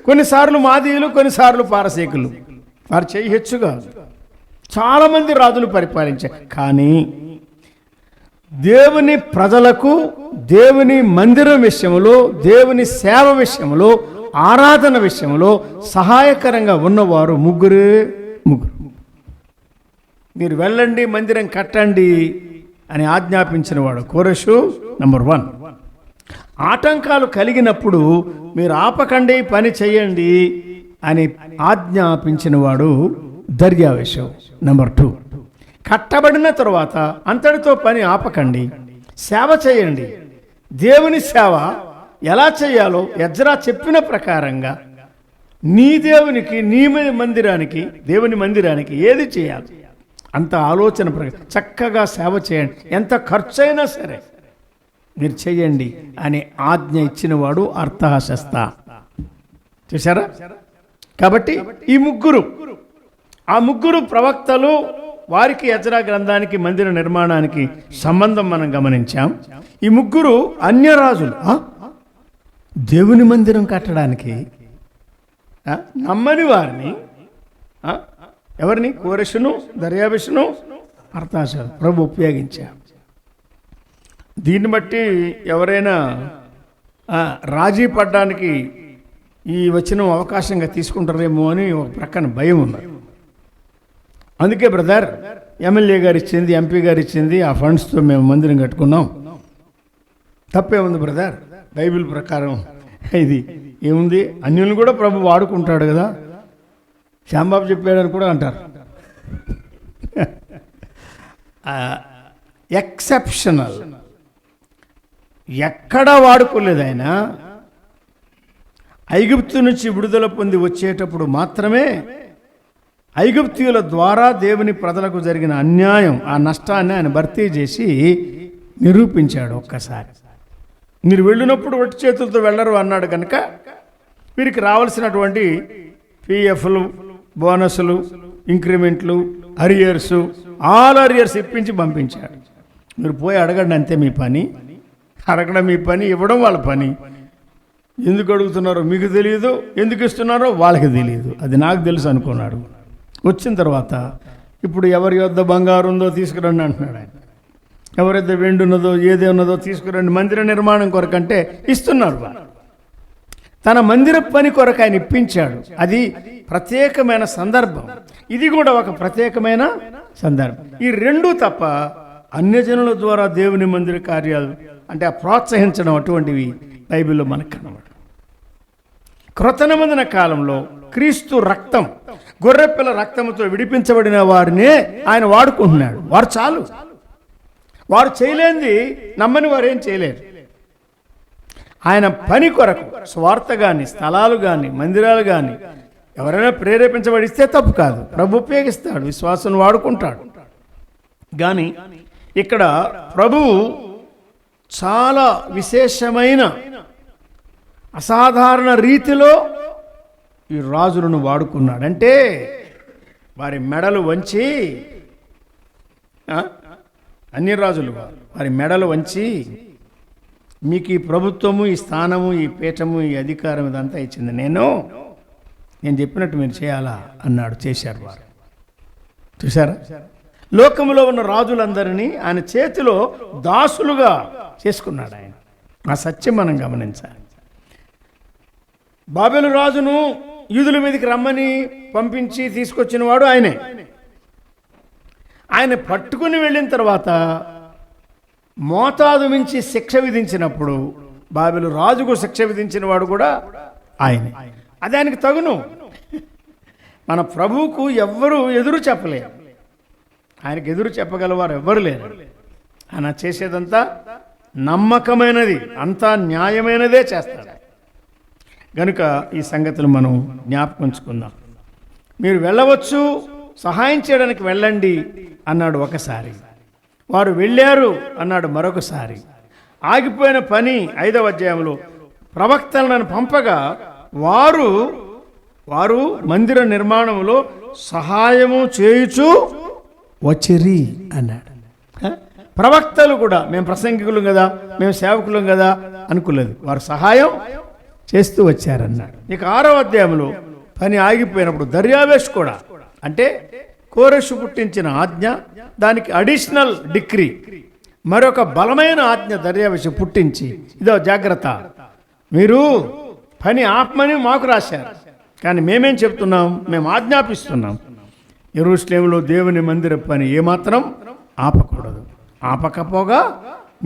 కొన్నిసార్లు మాదీయులు, కొన్నిసార్లు పారసీకులు. వారు చేయొచ్చుగా చాలామంది రాజులు పరిపాలించారు. కానీ దేవుని ప్రజలకు దేవుని మందిరం విషయంలో, దేవుని సేవ విషయంలో, ఆరాధన విషయంలో సహాయకరంగా ఉన్నవారు ముగ్గురు. మీరు వెళ్ళండి, మందిరం కట్టండి అని ఆజ్ఞాపించిన వాడు కోరెషు నంబర్ 1. ఆటంకాలు కలిగినప్పుడు మీరు ఆపకండి, పని చేయండి అని ఆజ్ఞాపించిన వాడు దర్యావేషు నంబర్ 2. కట్టబడిన తరువాత అంతటితో పని ఆపకండి, సేవ చేయండి. దేవుని సేవ ఎలా చేయాలో ఎజ్రా చెప్పిన ప్రకారంగా నీ దేవునికి, నీ మందిరానికి, దేవుని మందిరానికి ఏది చేయాలి అంత ఆలోచన ప్రకారం చక్కగా సేవ చేయండి, ఎంత ఖర్చైనా సరే మీరు చేయండి అని ఆజ్ఞ ఇచ్చినవాడు అర్థహశస్త. చూసారా? కాబట్టి ఈ ముగ్గురు ప్రవక్తలు, వారికి ఎజ్రా గ్రంథానికి, మందిర నిర్మాణానికి సంబంధం మనం గమనించాం. ఈ ముగ్గురు అన్యరాజులు దేవుని మందిరం కట్టడానికి నమ్మని వారిని, ఎవరిని? కోరెషును, దర్యావేషును, అర్థహశస్త ప్రభు ఉపయోగించారు. దీన్ని బట్టి ఎవరైనా రాజీ పడ్డానికి ఈ వచనం అవకాశంగా తీసుకుంటారేమో అని ఒక ప్రక్కన భయం ఉంది. అందుకే బ్రదర్, ఎమ్మెల్యే గారు ఇచ్చింది, ఎంపీ గారు ఇచ్చింది, ఆ ఫండ్స్తో మేము మందిరం కట్టుకున్నాం. తప్పే ఉంది బ్రదర్, బైబిల్ ప్రకారం ఇది ఏముంది? అన్యులను కూడా ప్రభు వాడుకుంటాడు కదా, శ్యాంబాబు చెప్పాడని కూడా అంటారు. ఎక్సెప్షనల్, ఎక్కడా వాడుకోలేదు ఆయన. ఐగుప్తు నుంచి విడుదల పొంది వచ్చేటప్పుడు మాత్రమే ఐగుప్తీయుల ద్వారా దేవుని ప్రజలకు జరిగిన అన్యాయం, ఆ నష్టాన్ని ఆయన భర్తీ చేసి నిరూపించాడు. ఒక్కసారి మీరు వెళ్ళినప్పుడు ఒట్టి చేతులతో వెళ్ళరు అన్నాడు కనుక వీరికి రావాల్సినటువంటి పిఎఫ్లు, బోనస్లు, ఇంక్రిమెంట్లు, అరియర్స్, ఆల్ అరియర్స్ ఇప్పించి పంపించాడు. మీరు పోయి అడగండి, అంతే మీ పని. అడగడం మీ పని, ఇవ్వడం వాళ్ళ పని. ఎందుకు అడుగుతున్నారో మీకు తెలియదు, ఎందుకు ఇస్తున్నారో వాళ్ళకి తెలియదు, అది నాకు తెలుసు అనుకున్నాడు. వచ్చిన తర్వాత ఇప్పుడు ఎవరి యొద్ద బంగారు ఉందో తీసుకురండి అంటున్నాడు ఆయన. ఎవరైతే వెండి ఉన్నదో, ఏది ఉన్నదో తీసుకురండి, మందిర నిర్మాణం కొరకంటే ఇస్తున్నారు. తన మందిర పని కొరకు ఆయన ఇప్పించాడు. అది ప్రత్యేకమైన సందర్భం. ఇది కూడా ఒక ప్రత్యేకమైన సందర్భం. ఈ 2 తప్ప అన్యజనుల ద్వారా దేవుని మందిర కార్యాలు అంటే ప్రోత్సహించడం అటువంటివి బైబిల్లో మనకు కనబడదు. క్రొత్త నిబంధన కాలంలో క్రీస్తు రక్తం, గొర్రెపిల్ల రక్తంతో విడిపించబడిన వారినే ఆయన వాడుకుంటున్నాడు. వారు చాలు. వారు చేయలేంది నమ్మని వారు ఏం చేయలేరు. ఆయన పని కొరకు స్వార్థ కానీ, స్థలాలు కానీ, మందిరాలు కానీ ఎవరైనా ప్రేరేపించబడిస్తే తప్పు కాదు, ప్రభు ఉపయోగిస్తాడు, విశ్వాసం వాడుకుంటాడు. కానీ ఇక్కడ ప్రభువు చాలా విశేషమైన అసాధారణ రీతిలో ఈ రాజులను వాడుకున్నాడు. అంటే వారి మెడలు వంచి, అన్ని రాజులు వారి మెడలు వంచి, మీకు ఈ ప్రభుత్వము, ఈ స్థానము, ఈ పీఠము, ఈ అధికారం ఇదంతా ఇచ్చింది నేను చెప్పినట్టు మీరు చేయాలా అన్నాడు. చేశారు వారు. చూసారా? లోకములో ఉన్న రాజులందరినీ ఆయన చేతిలో దాసులుగా చేసుకున్నాడు ఆయన. ఆ సత్యం మనం గమనించాలి. బాబెలు రాజును యూదుల మీదకి రమ్మని పంపించి తీసుకొచ్చిన వాడు ఆయనే. ఆయన పట్టుకుని వెళ్ళిన తర్వాత మోతాదు మించి శిక్ష విధించినప్పుడు బాబెలు రాజుకు శిక్ష విధించిన వాడు కూడా ఆయనే. అది ఆయనకు తగును. మన ప్రభువుకు ఎవ్వరూ ఎదురు చెప్పలేరు. ఆయనకు ఎదురు చెప్పగలవారు ఎవ్వరు లేరు. ఆయన చేసేదంతా నమ్మకమైనది, అంతా న్యాయమైనదే చేస్తాడు. గనుక ఈ సంగతులు మనం జ్ఞాపకంచుకుందాం. మీరు వెళ్ళవచ్చు, సహాయం చేయడానికి వెళ్ళండి అన్నాడు ఒకసారి. వారు వెళ్ళారు అన్నాడు మరొకసారి. ఆగిపోయిన పని 5వ అధ్యాయంలో ప్రవక్తలను పంపగా వారు మందిర నిర్మాణంలో సహాయము చేయుచు వచ్చిరి అన్నాడు. ప్రవక్తలు కూడా మేము ప్రసంగికులం కదా, మేము సేవకులం కదా అనుకోలేదు, వారు సహాయం చేస్తూ వచ్చారన్నాడు. ఇక 6వ అధ్యాయంలో పని ఆగిపోయినప్పుడు దర్యావేష్ కూడా, అంటే కోరెషు పుట్టించిన ఆజ్ఞ, దానికి అడిషనల్ డిక్రీ, మరొక బలమైన ఆజ్ఞ దర్యావేషు పుట్టించి, ఇదో జాగ్రత్త, మీరు పని ఆపమని మాకు రాశారు, కానీ మేమేం చెప్తున్నాం, మేము ఆజ్ఞాపిస్తున్నాం, యెరూషలేములో దేవుని మందిర పని ఏమాత్రం ఆపకూడదు. ఆపకపోగా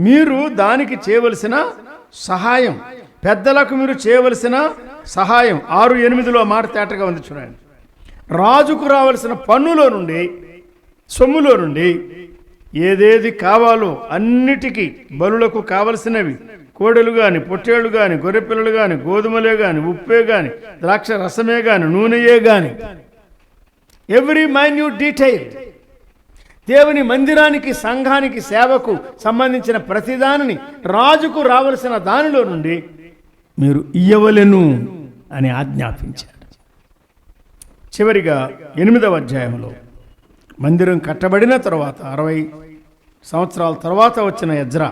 మీరు దానికి చేయవలసిన సహాయం, పెద్దలకు మీరు చేయవలసిన సహాయం 6:8లో మాట తేటగా ఉంది చూడండి. రాజుకు రావలసిన పన్నులో నుండి, సొమ్ములో నుండి ఏదేది కావాలో అన్నిటికీ, బలులకు కావలసినవి, కోడెలు కానీ, పొట్టేళ్ళు కానీ, గొర్రెపిల్లలు కానీ, గోధుమలే కానీ, ఉప్పే కానీ, ద్రాక్ష రసమే కానీ, నూనెయే కానీ, ఎవ్రీ మైన్యూట్ డీటెయిల్, దేవుని మందిరానికి, సంఘానికి, సేవకు సంబంధించిన ప్రతిదానిని, రాజుకు రావలసిన దానిలో నుండి మీరు ఇయ్యవలెను అని ఆజ్ఞాపించాడు. చివరిగా 8వ అధ్యాయంలో మందిరం కట్టబడిన తర్వాత 60 సంవత్సరాల తర్వాత వచ్చిన ఎజ్రా,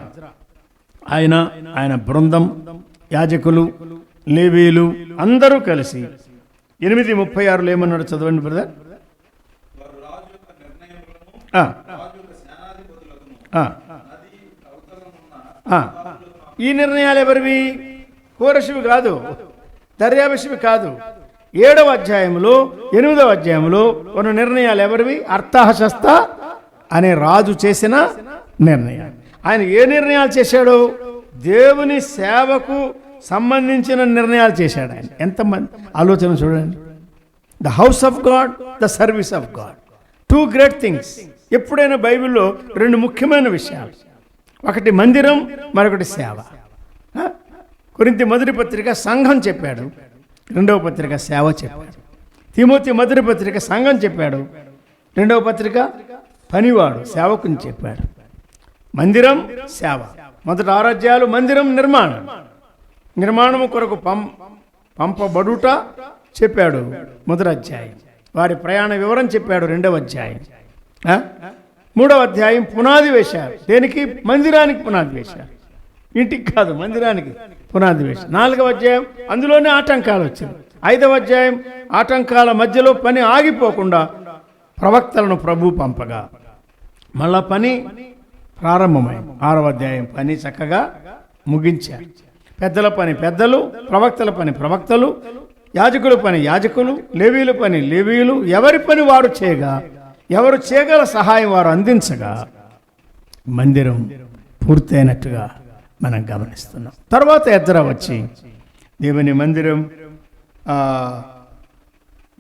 ఆయన బృందం, యాజకులు, లేవీలు అందరూ కలిసి 8:36 ఏమన్నాడు చదవండి బ్రదర్. ఈ నిర్ణయాలు ఎవరివి? కోరెషువి కాదు, దర్యావేషువి కాదు. 7వ అధ్యాయంలో 8వ అధ్యాయంలో కొన్ని నిర్ణయాలు ఎవరివి? అర్తహషస్త అనే రాజు చేసిన నిర్ణయాలు. ఆయన ఏ నిర్ణయాలు చేశాడు? దేవుని సేవకు సంబంధించిన నిర్ణయాలు చేశాడు ఆయన. ఎంతమంది ఆలోచన చూడండి. The house of God, the service of God, 2 great things. ఎప్పుడైనా బైబిల్లో 2 ముఖ్యమైన విషయాలు, ఒకటి మందిరం, మరొకటి సేవ. కొరింథీ మొదటి పత్రిక సంఘం చెప్పాడు, 2వ పత్రిక సేవ చెప్పాడు. తిమోతి మొదటి పత్రిక సంఘం చెప్పాడు, 2వ పత్రిక పనివాడు, సేవకుని చెప్పాడు. మందిరం, సేవ. మొదటి 6 అధ్యాయాలు మందిరం నిర్మాణము కొరకు పంపబడుట చెప్పాడు మొదటి అధ్యాయం. వారి ప్రయాణ వివరం చెప్పాడు 2వ అధ్యాయం. 3వ అధ్యాయం పునాది వేశారు. దేనికి? మందిరానికి పునాది వేశారు, ఇంటికి కాదు, మందిరానికి పునాది వేశారు. 4వ అధ్యాయం అందులోనే ఆటంకాలు వచ్చాయి. 5వ అధ్యాయం ఆటంకాల మధ్యలో పని ఆగిపోకుండా ప్రవక్తలను ప్రభు పంపగా మళ్ళా పని ప్రారంభమైంది. 6వ అధ్యాయం పని చక్కగా ముగించారు. పెద్దల పని పెద్దలు, ప్రవక్తల పని ప్రవక్తలు, యాజకుల పని యాజకులు, లేవీల పని లేవీయులు, ఎవరి పని వారు చేయగా, ఎవరు చేయగల సహాయం వారు అందించగా మందిరం పూర్తయినట్టుగా మనం గమనిస్తున్నాం. తర్వాత ఎజ్రా వచ్చి దేవుని మందిరం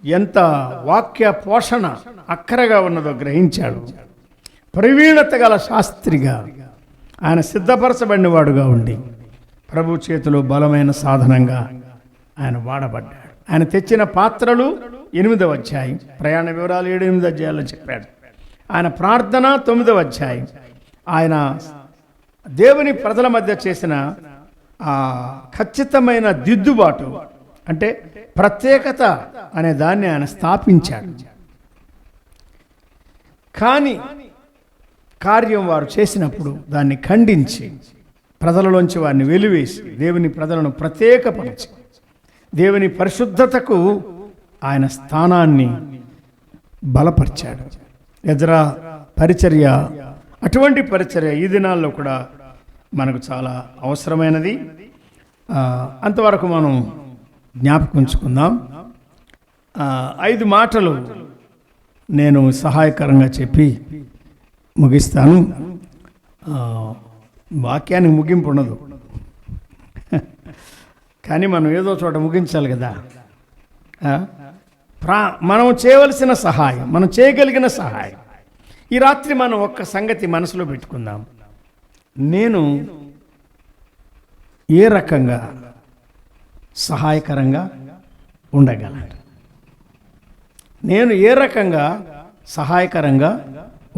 ఎంత వాక్య పోషణ అక్కరగా ఉన్నదో గ్రహించాడు. ప్రవీణత గల శాస్త్రిగా ఆయన సిద్ధపరచబడిన వాడుగా ఉండి ప్రభు చేతిలో బలమైన సాధనంగా ఆయన వాడబడ్డాడు. ఆయన తెచ్చిన పాత్రలు 8వ అధ్యాయం, ప్రయాణ వివరాలు 7-8 అధ్యాయాల్లో చెప్పాడు. ఆయన ప్రార్థన 9వ అధ్యాయం, ఆయన దేవుని ప్రజల మధ్య చేసిన ఖచ్చితమైన దిద్దుబాటు, అంటే ప్రత్యేకత అనే దాన్ని ఆయన స్థాపించాడు. కానీ కార్యం వారు చేసినప్పుడు దాన్ని ఖండించి ప్రజలలోంచి వారిని వెలివేసి దేవుని ప్రజలను ప్రత్యేకపరిచి దేవుని పరిశుద్ధతకు ఆయన స్థానాన్ని బలపరిచాడు. ఎజ్రా పరిచర్య, అటువంటి పరిచర్య ఈ దినాల్లో కూడా మనకు చాలా అవసరమైనది. అంతవరకు మనం జ్ఞాపకం ఉంచుకుందాం. 5 మాటలు నేను సహాయకరంగా చెప్పి ముగిస్తాను. వాక్యానికి ముగింపు ఉండదు, కానీ మనం ఏదో చోట ముగించాలి కదా. మనం చేయవలసిన సహాయం, మనం చేయగలిగిన సహాయం. ఈ రాత్రి మనం ఒక్క సంగతి మనసులో పెట్టుకుందాం. నేను ఏ రకంగా సహాయకరంగా ఉండగలను? నేను ఏ రకంగా సహాయకరంగా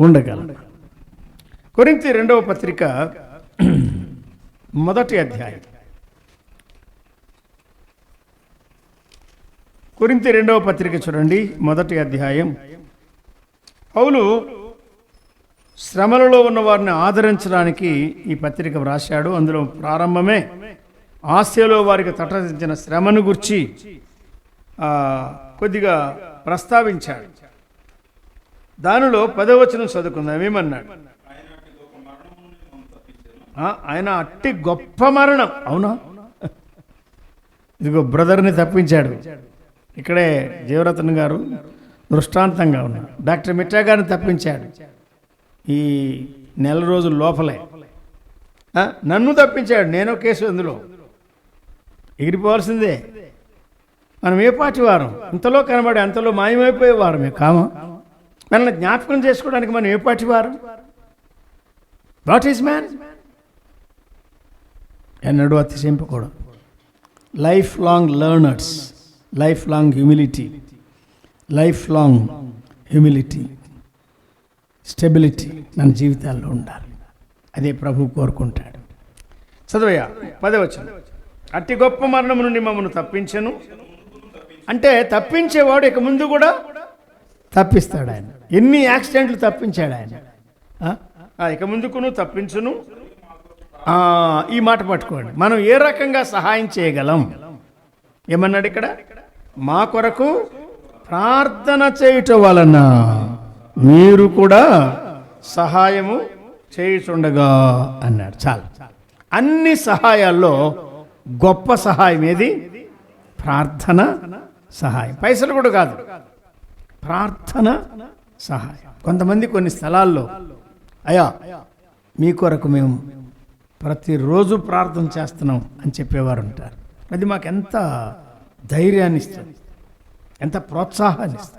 ఉండగలను? కొరింథీ 2వ పత్రిక 1వ అధ్యాయం. కొరింథీ 2వ పత్రిక చూడండి, 1వ అధ్యాయం. పౌలు శ్రమలలో ఉన్న వారిని ఆదరించడానికి ఈ పత్రిక వ్రాశాడు. అందులో ప్రారంభమే ఆసియాలో వారికి తటస్థించిన శ్రమను గురించి కొద్దిగా ప్రస్తావించాడు. దానిలో 10వ వచనం చదువుకుందాం. ఏమన్నాడు? ఆయన అట్టి గొప్ప మరణం. అవునా? ఇదిగో బ్రదర్ని తప్పించాడు. ఇక్కడే జీవరత్న గారు దృష్టాంతంగా ఉన్నారు. డాక్టర్ మిట్రా గారిని తప్పించాడు ఈ నెల రోజుల లోపలే. నన్ను తప్పించాడు. నేనో కేసు అందులో ఎగిరిపోవాల్సిందే. మనం ఏ పాటి వారం? ఇంతలో కనబడి అంతలో మాయమైపోయేవారు మేము కామా? మనల్ని జ్ఞాపకం చేసుకోవడానికి మనం ఏ పాటి వారం? What is man? ఎన్నడూ అతిశయింపకూడదు. Lifelong learners, lifelong humility, lifelong humility, stability మన జీవితాల్లో ఉండాలి. అదే ప్రభు కోరుకుంటాడు. చదవయ్యా 10వ వచనం. అట్టి గొప్ప మరణం నుండి మమ్మల్ని తప్పించెను. అంటే తప్పించేవాడు ఇక ముందు కూడా తప్పిస్తాడు. ఆయన ఎన్ని యాక్సిడెంట్లు తప్పించాడు ఆయన. ఇక ముందుకును తప్పించును. ఈ మాట పట్టుకోండి. మనం ఏ రకంగా సహాయం చేయగలం? ఏమన్నాడు ఇక్కడ? మా కొరకు ప్రార్థన చేయటం వలన మీరు కూడా సహాయము చేయుచుండగా అన్నాడు. చాలు. అన్ని సహాయాల్లో గొప్ప సహాయం ఏది? ప్రార్థన సహాయం. పైసలు కూడా కాదు, ప్రార్థన సహాయం. కొంతమంది కొన్ని స్థలాల్లో అయ్యా మీ కొరకు మేము ప్రతిరోజు ప్రార్థన చేస్తున్నాం అని చెప్పేవారు ఉంటారు. అది మాకు ఎంత ధైర్యాన్ని ఇస్తుంది, ఎంత ప్రోత్సాహాన్ని ఇస్తుంది.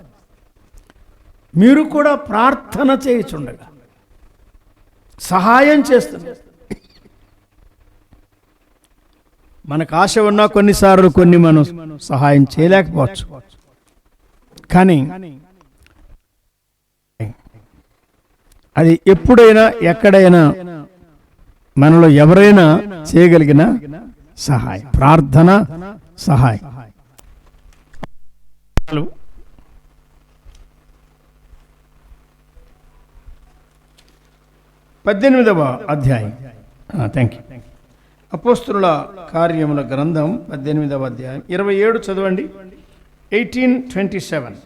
మీరు కూడా ప్రార్థన చేయుచుండగా సహాయం చేస్తున్నారు. మనకు ఆశ ఉన్నా కొన్నిసార్లు కొన్ని మనం సహాయం చేయలేకపోవచ్చు. కానీ అది ఎప్పుడైనా ఎక్కడైనా మనలో ఎవరైనా చేయగలిగిన సహాయం, ప్రార్థన సహాయం. 18వ అధ్యాయం. Thank you. అపోస్తుల కార్యముల గ్రంథం 18వ అధ్యాయం 27 చదవండి. 18:27.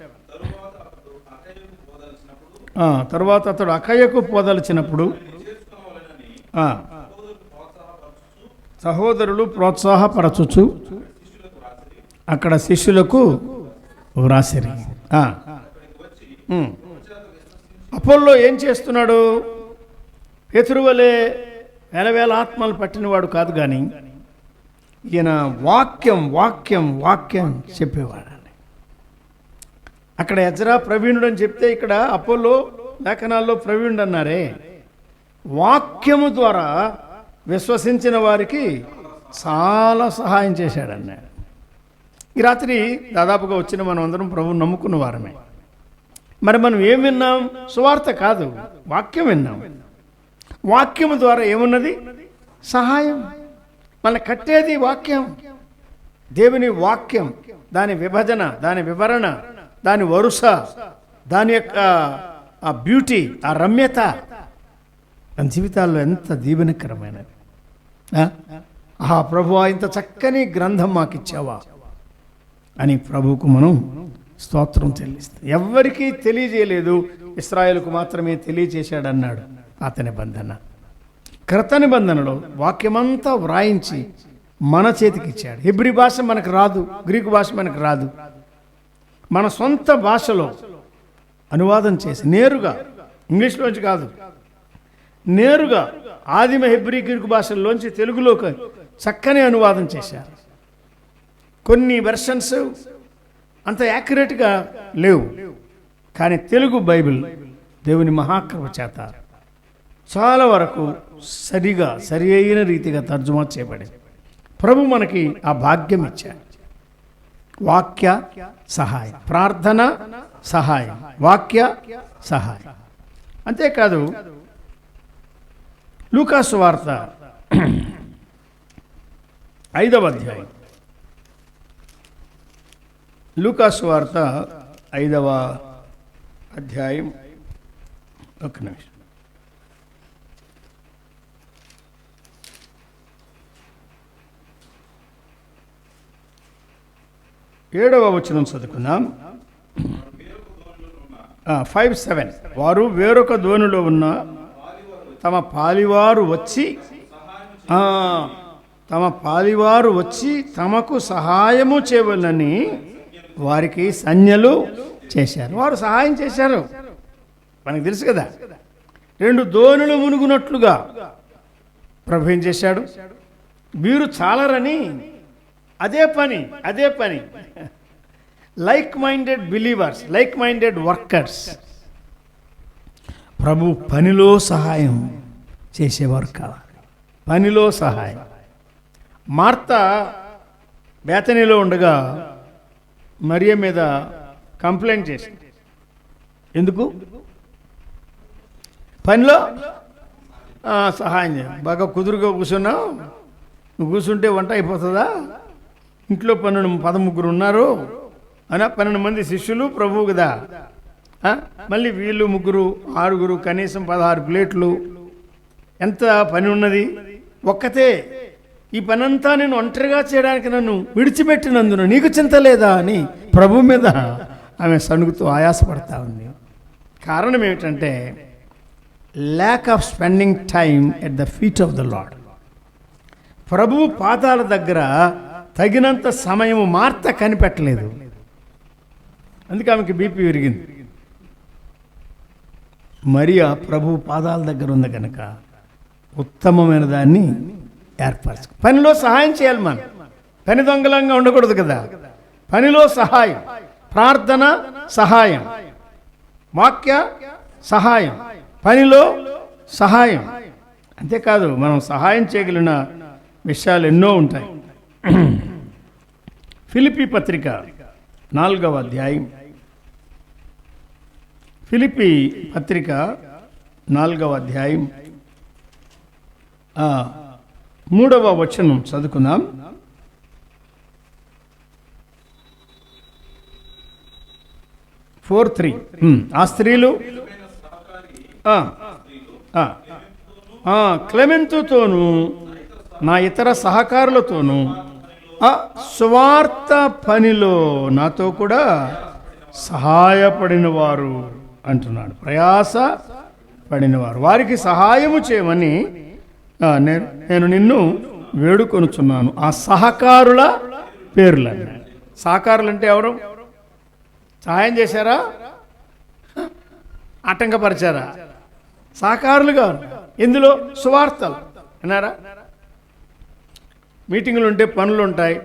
తర్వాత అతడు అకయకు పోదలిచినప్పుడు సహోదరులు ప్రోత్సాహపరచుచు అక్కడ శిష్యులకు వ్రాసిరి. అపోల్లో ఏం చేస్తున్నాడు? పేతురు వలె వేల ఆత్మలు పట్టినవాడు కాదు, కానీ ఈయన వాక్యం వాక్యం వాక్యం చెప్పేవాడండి. అక్కడ ఎజ్రా ప్రవీణుడు అని చెప్తే ఇక్కడ అపోల్లో లేఖనాల్లో ప్రవీణుడు అన్నారే. వాక్యము ద్వారా విశ్వసించిన వారికి చాలా సహాయం చేశాడన్నాడు. ఈ రాత్రి దాదాపుగా వచ్చిన మనం అందరం ప్రభువుని నమ్ముకున్న వారమే. మరి మనం ఏం విన్నాం? సువార్త కాదు, వాక్యం విన్నాం. వాక్యము ద్వారా ఏమున్నది? సహాయం. మన కట్టేది వాక్యం, దేవుని వాక్యం. దాని విభజన, దాని వివరణ, దాని వరుస, దాని యొక్క ఆ బ్యూటీ, ఆ రమ్యత మన జీవితాల్లో ఎంత దీవెనకరమైనది. ప్రభువా ఇంత చక్కని గ్రంథం మాకు ఇచ్చావా అని ప్రభువుకు మనం స్తోత్రం చెల్లిస్తాం. ఎవ్వరికీ తెలియజేయలేదు, ఇశ్రాయేలుకు మాత్రమే తెలియజేశాడన్నాడు పాత నిబంధన. క్రొత్త నిబంధనలో వాక్యమంతా వ్రాయించి మన చేతికి ఇచ్చాడు. హెబ్రీ భాష మనకు రాదు, గ్రీకు భాష మనకు రాదు. మన సొంత భాషలో అనువాదం చేసి నేరుగా, ఇంగ్లీష్లోంచి కాదు, నేరుగా ఆదిమ హెబ్రీ గ్రీకు భాషల్లోంచి తెలుగులోకి చక్కని అనువాదం చేశారు. కొన్ని వెర్షన్స్ అంత యాక్యురేట్గా లేవు, కానీ తెలుగు బైబిల్ దేవుని మహాకృప చేత చాలా వరకు సరి అయిన రీతిగా తర్జుమా చేయబడింది. ప్రభు మనకి ఆ భాగ్యం ఇచ్చాడు. వాక్య సహాయం, ప్రార్థన సహాయం, వాక్య సహాయం. అంతేకాదు లూకాసు వార్త 5వ అధ్యాయం, లూకాసు వార్త 5వ అధ్యాయం, ఒక్క నిమిషం. ఏడవ వచనం చదువుకుందాం. 5:7 వారు వేరొక దోణిలో ఉన్న తమ పాలివారు వచ్చి తమకు సహాయము చేయవలనని వారికి సంజ్ఞలు చేశారు. వారు సహాయం చేశారు, మనకు తెలుసు కదా. 2 దోణులు మునుగునట్లుగా ప్రభు ఏం చేశాడు? వీరు చాలరని అదే పని like minded believers, like minded workers, ప్రభు పనిలో సహాయం చేసేవారు కావాలి. పనిలో సహాయం. మార్త బేతనీలో ఉండగా మరియ మీద కంప్లైంట్ చేసింది. ఎందుకు? పనిలో సహాయం చేయ. బాగా కుదురుగా కూర్చున్నావు, నువ్వు కూర్చుంటే వంట అయిపోతుందా? ఇంట్లో 13 ఉన్నారు అనా, 12 మంది శిష్యులు, ప్రభువు కదా. మళ్ళీ వీళ్ళు 6 కనీసం 16 ప్లేట్లు. ఎంత పని ఉన్నది. ఒక్కతే ఈ పనంతా నేను ఒంటరిగా చేయడానికి నన్ను విడిచిపెట్టినందున నీకు చింత లేదా అని ప్రభు మీద ఆమె సణుగుతూ ఆయాసపడతా ఉంది. కారణం ఏమిటంటే lack of spending time at the feet of the lord. ప్రభువు పాదాల దగ్గర తగినంత సమయం మార్త కనిపెట్టలేదు. అందుకే ఆమెకి బీపీ పెరిగింది. మరియా ప్రభు పాదాల దగ్గర ఉంది కనుక ఉత్తమమైన దాన్ని ఏర్పరచు. పనిలో సహాయం చేయాలి. మనం పని దొంగలంగా ఉండకూడదు కదా. పనిలో సహాయం, ప్రార్థన సహాయం, వాక్య సహాయం, పనిలో సహాయం. అంతేకాదు మనం సహాయం చేయగలిగిన విషయాలు ఎన్నో ఉంటాయి. ఫిలిప్పీ పత్రిక 4వ అధ్యాయం, ఫిలిప్పీ పత్రిక 4వ అధ్యాయం 3వ వచనం చదువుకుందాం. ఆ స్త్రీలు క్లెమెంతుతోనూ నా ఇతర సహకారులతోనూ సువార్త పనిలో నాతో కూడా సహాయపడిన వారు అంటున్నాడు. ప్రయాస పడినవారు, వారికి సహాయము చేయమని నేను నిన్ను వేడుకొనుచున్నాను. ఆ సహకారుల పేర్లు అన్నాడు. సహకారులు అంటే ఎవరు? సహాయం చేశారా, ఆటంకపరిచారా? సహకారులుగా. ఇందులో సువార్తలు విన్నారా? మీటింగులు ఉంటే పనులు ఉంటాయి,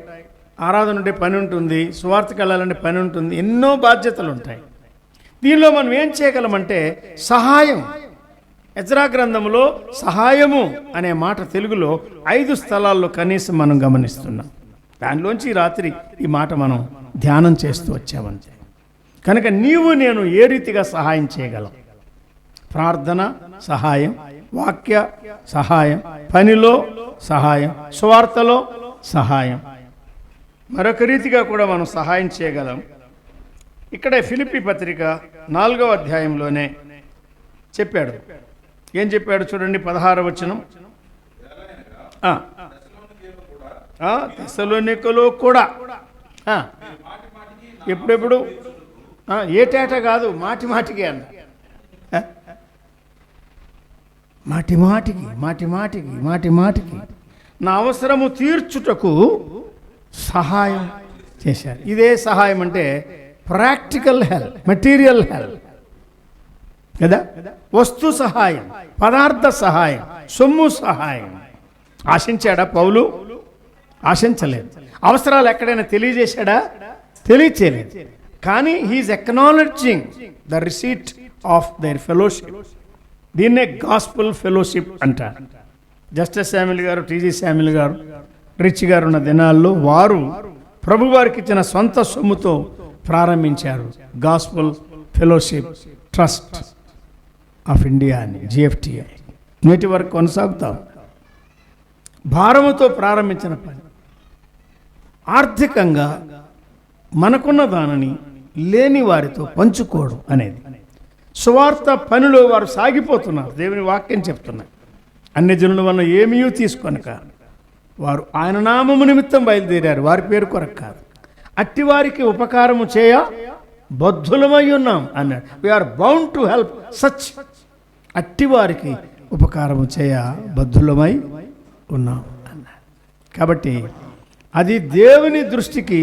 ఆరాధన ఉంటే పని ఉంటుంది, సువార్తకి వెళ్ళాలంటే పని ఉంటుంది, ఎన్నో బాధ్యతలు ఉంటాయి. దీనిలో మనం ఏం చేయగలమంటే సహాయం. ఎజ్రా గ్రంథంలో సహాయము అనే మాట తెలుగులో 5 స్థలాల్లో కనీసం మనం గమనిస్తున్నాం. దానిలోంచి రాత్రి ఈ మాట మనం ధ్యానం చేస్తూ వచ్చామంతే. కనుక నీవు నేను ఏ రీతిగా సహాయం చేయగలం? ప్రార్థన సహాయం, వాక్య సహాయం, పనిలో సహాయం, సువార్తలో సహాయం. మరొక రీతిగా కూడా మనం సహాయం చేయగలం. ఇక్కడే ఫిలిప్పీ పత్రిక 4వ అధ్యాయంలోనే చెప్పాడు. ఏం చెప్పాడు చూడండి, 16వ వచనం. తెస్సలోనికలో కూడా ఎప్పుడెప్పుడు ఏటేట కాదు, మాటి మాటికి అన్న. మాటి మాటికి మాటి మాటికి మాటి మాటికి నా అవసరము తీర్చుటకు సహాయం చేశారు. ఇదే సహాయం అంటే ప్రాక్టికల్ హెల్ప్, మెటీరియల్ హెల్ప్ కదా. వస్తు సహాయం, పదార్థ సహాయం, సొమ్ము సహాయం. ఆశించాడా పౌలు? ఆశించలేదు. అవసరాలు ఎక్కడైనా తెలియజేశాడా? తెలియచేయలేదు. కానీ he is acknowledging the receipt of their fellowship. దీన్నే గాస్పుల్ ఫెలోషిప్ అంటారు. జస్టిస్ శామ్యుల్ గారు, టీజీ శామ్యుల్ గారు, రిచ్ గారు ఉన్న దినాల్లో వారు ప్రభువారికి ఇచ్చిన సొంత సొమ్ముతో ప్రారంభించారు gospel fellowship trust of India అని, జిఎఫ్టిఐ. నేటి వరకు కొనసాగుతాం. భారముతో ప్రారంభించిన పని ఆర్థికంగా మనకున్న దానిని లేని వారితో పంచుకోవడం అనేది. సువార్త పనిలో వారు సాగిపోతున్నారు. దేవుని వాక్యం చెప్తున్నారు. అన్ని జనుల వల్ల ఏమీ తీసుకొనక వారు ఆయన నామము నిమిత్తం బయలుదేరారు, వారి పేరు కొరకు కాదు. అట్టివారికి ఉపకారము చేయ బద్ధులమై ఉన్నాం అన్నాడు. We are bound to help such. అట్టివారికి ఉపకారము చేయ బద్ధులమై ఉన్నాం అన్నాడు. కాబట్టి అది దేవుని దృష్టికి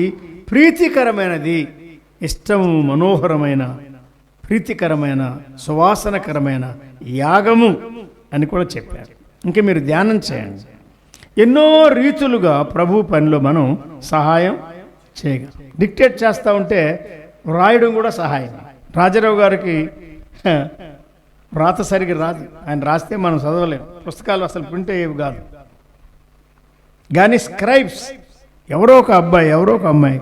ప్రీతికరమైనది, ఇష్టము, మనోహరమైన, ప్రీతికరమైన, సువాసనకరమైన యాగము అని కూడా చెప్పారు. ఇంకా మీరు ధ్యానం చేయండి. ఎన్నో రీతులుగా ప్రభు పనిలో మనం సహాయం చేయగలం. డిక్టేట్ చేస్తూ ఉంటే రాయడం కూడా సహాయం. రాజారావు గారికి వ్రాత సరిగ్గా రాదు. ఆయన రాస్తే మనం చదవలేం. పుస్తకాలు అసలు ప్రింట్ అయ్యేవి కాదు. కానీ స్క్రైబ్స్, ఎవరో ఒక అబ్బాయి, ఎవరో ఒక అమ్మాయి,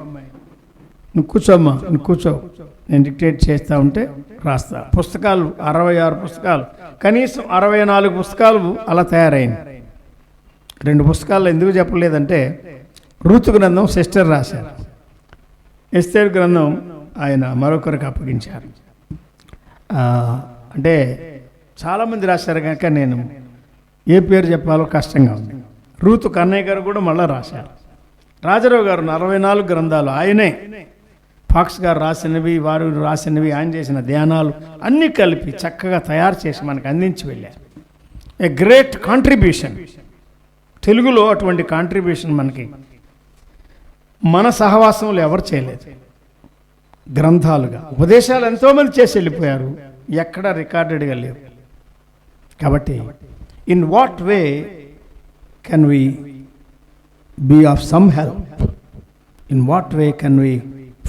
నువ్వు కూర్చోమ్మా, నువ్వు కూర్చో, నేను డిక్టేట్ చేస్తూ ఉంటే రాస్తా. పుస్తకాలు 66 పుస్తకాలు, కనీసం 64 పుస్తకాలు అలా తయారైంది. 2 పుస్తకాలు ఎందుకు చెప్పలేదంటే, రూతు గ్రంథం సిస్టర్ రాశారు, ఎస్తేరు గ్రంథం ఆయన మరొకరికి అప్పగించారు. అంటే చాలామంది రాశారు కనుక నేను ఏ పేరు చెప్పాలో కష్టంగా ఉంది. రూతు కన్నయ్య గారు కూడా మళ్ళీ రాశారు. రాజారావు గారు 44 గ్రంథాలు ఆయనే, ఫాక్స్ గారు రాసినవి, వారు రాసినవి, ఆయన చేసిన ధ్యానాలు అన్నీ కలిపి చక్కగా తయారు చేసి మనకు అందించి వెళ్ళారు. A great contribution. తెలుగులో అటువంటి కాంట్రిబ్యూషన్ మనకి మన సహవాసంలో ఎవరు చేయలేదు. గ్రంథాలుగా ఉపదేశాలు ఎంతోమంది చేసి వెళ్ళిపోయారు, ఎక్కడ రికార్డెడ్గా లేవు. కాబట్టి in what way can we be of some help? In what way can we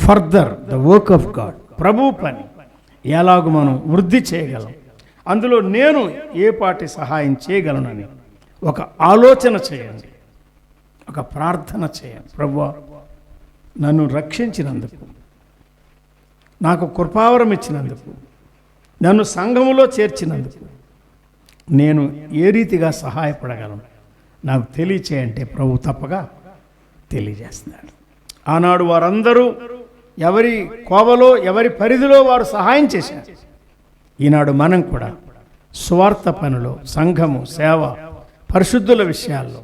further the work of God? ప్రభు పని ఎలాగూ మనం వృద్ధి చేయగలం, అందులో నేను ఏ పాటి సహాయం చేయగలనని ఒక ఆలోచన చేయండి, ఒక ప్రార్థన చేయండి. ప్రభువా, నన్ను రక్షించినందుకు, నాకు కృపావరం ఇచ్చినందుకు, నన్ను సంఘములో చేర్చినందుకు నేను ఏ రీతిగా సహాయపడగలను నాకు తెలియచేయంటే ప్రభు తప్పగా తెలియజేస్తాడు. ఆనాడు వారందరూ ఎవరి కోవలో, ఎవరి పరిధిలో వారు సహాయం చేశారు. ఈనాడు మనం కూడా స్వార్థ పనులు, సంఘము, సేవ, పరిశుద్ధుల విషయాల్లో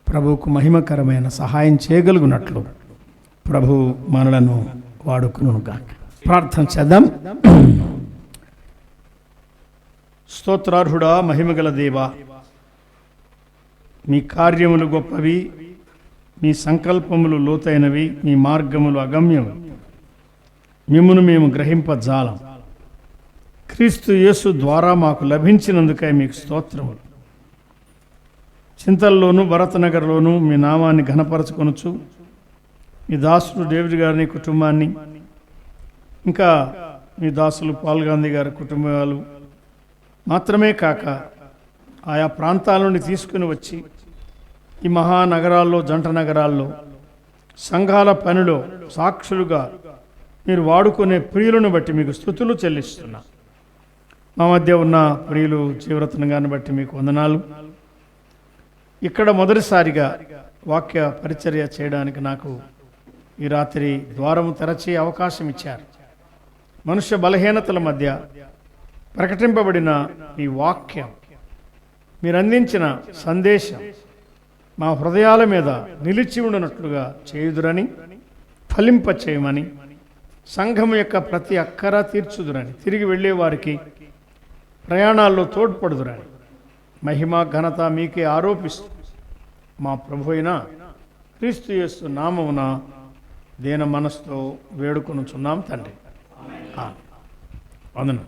ప్రభువుకు మహిమకరమైన సహాయం చేయగలుగునట్లు ప్రభు మనలను వాడుకునుగాక. ప్రార్థన చేద్దాం. స్తోత్రార్హుడా, మహిమగల దేవా, మీ కార్యములు గొప్పవి, మీ సంకల్పములు లోతైనవి, మీ మార్గములు అగమ్యము, మిమ్మును మేము గ్రహింపజాలం. క్రీస్తు యేసు ద్వారా మాకు లభించినందుకై మీకు స్తోత్రములు. చింతల్లోనూ భరతనగర్లోనూ మీ నామాన్ని ఘనపరచుకొనొచ్చు మీ దాసుడు డేవిడ్ గారిని, కుటుంబాన్ని, ఇంకా మీ దాసులు పాల్ గాంధీ గారి కుటుంబాలు మాత్రమే కాక ఆయా ప్రాంతాల నుండి తీసుకుని వచ్చి ఈ మహానగరాల్లో, జంట నగరాల్లో సంఘాల పనిలో సాక్షులుగా మీరు వాడుకునే ప్రియులను బట్టి మీకు స్తుతులు చెల్లిస్తున్నా. మా మధ్య ఉన్న ప్రియులు జీవరత్న గారిని బట్టి మీకు వందనాలు. ఇక్కడ మొదటిసారిగా వాక్య పరిచర్య చేయడానికి నాకు ఈ రాత్రి ద్వారము తెరచే అవకాశం ఇచ్చారు. మనుష్య బలహీనతల మధ్య ప్రకటింపబడిన ఈ వాక్యం, మీరు అందించిన సందేశం మా హృదయాల మీద నిలిచి ఉండనట్లుగా చేయుదురని, ఫలింప చేయమని సంఘం యొక్క ప్రతి అక్కర తీర్చుదురని, తిరిగి వెళ్ళే వారికి ప్రయాణాల్లో తోడ్పడుదురని మహిమ ఘనత మీకే ఆరోపిస్తూ మా ప్రభు అయిన క్రీస్తు యేసు నామమున దీన మనసుతో వేడుకొనుచున్నాం తండ్రి. వందనం.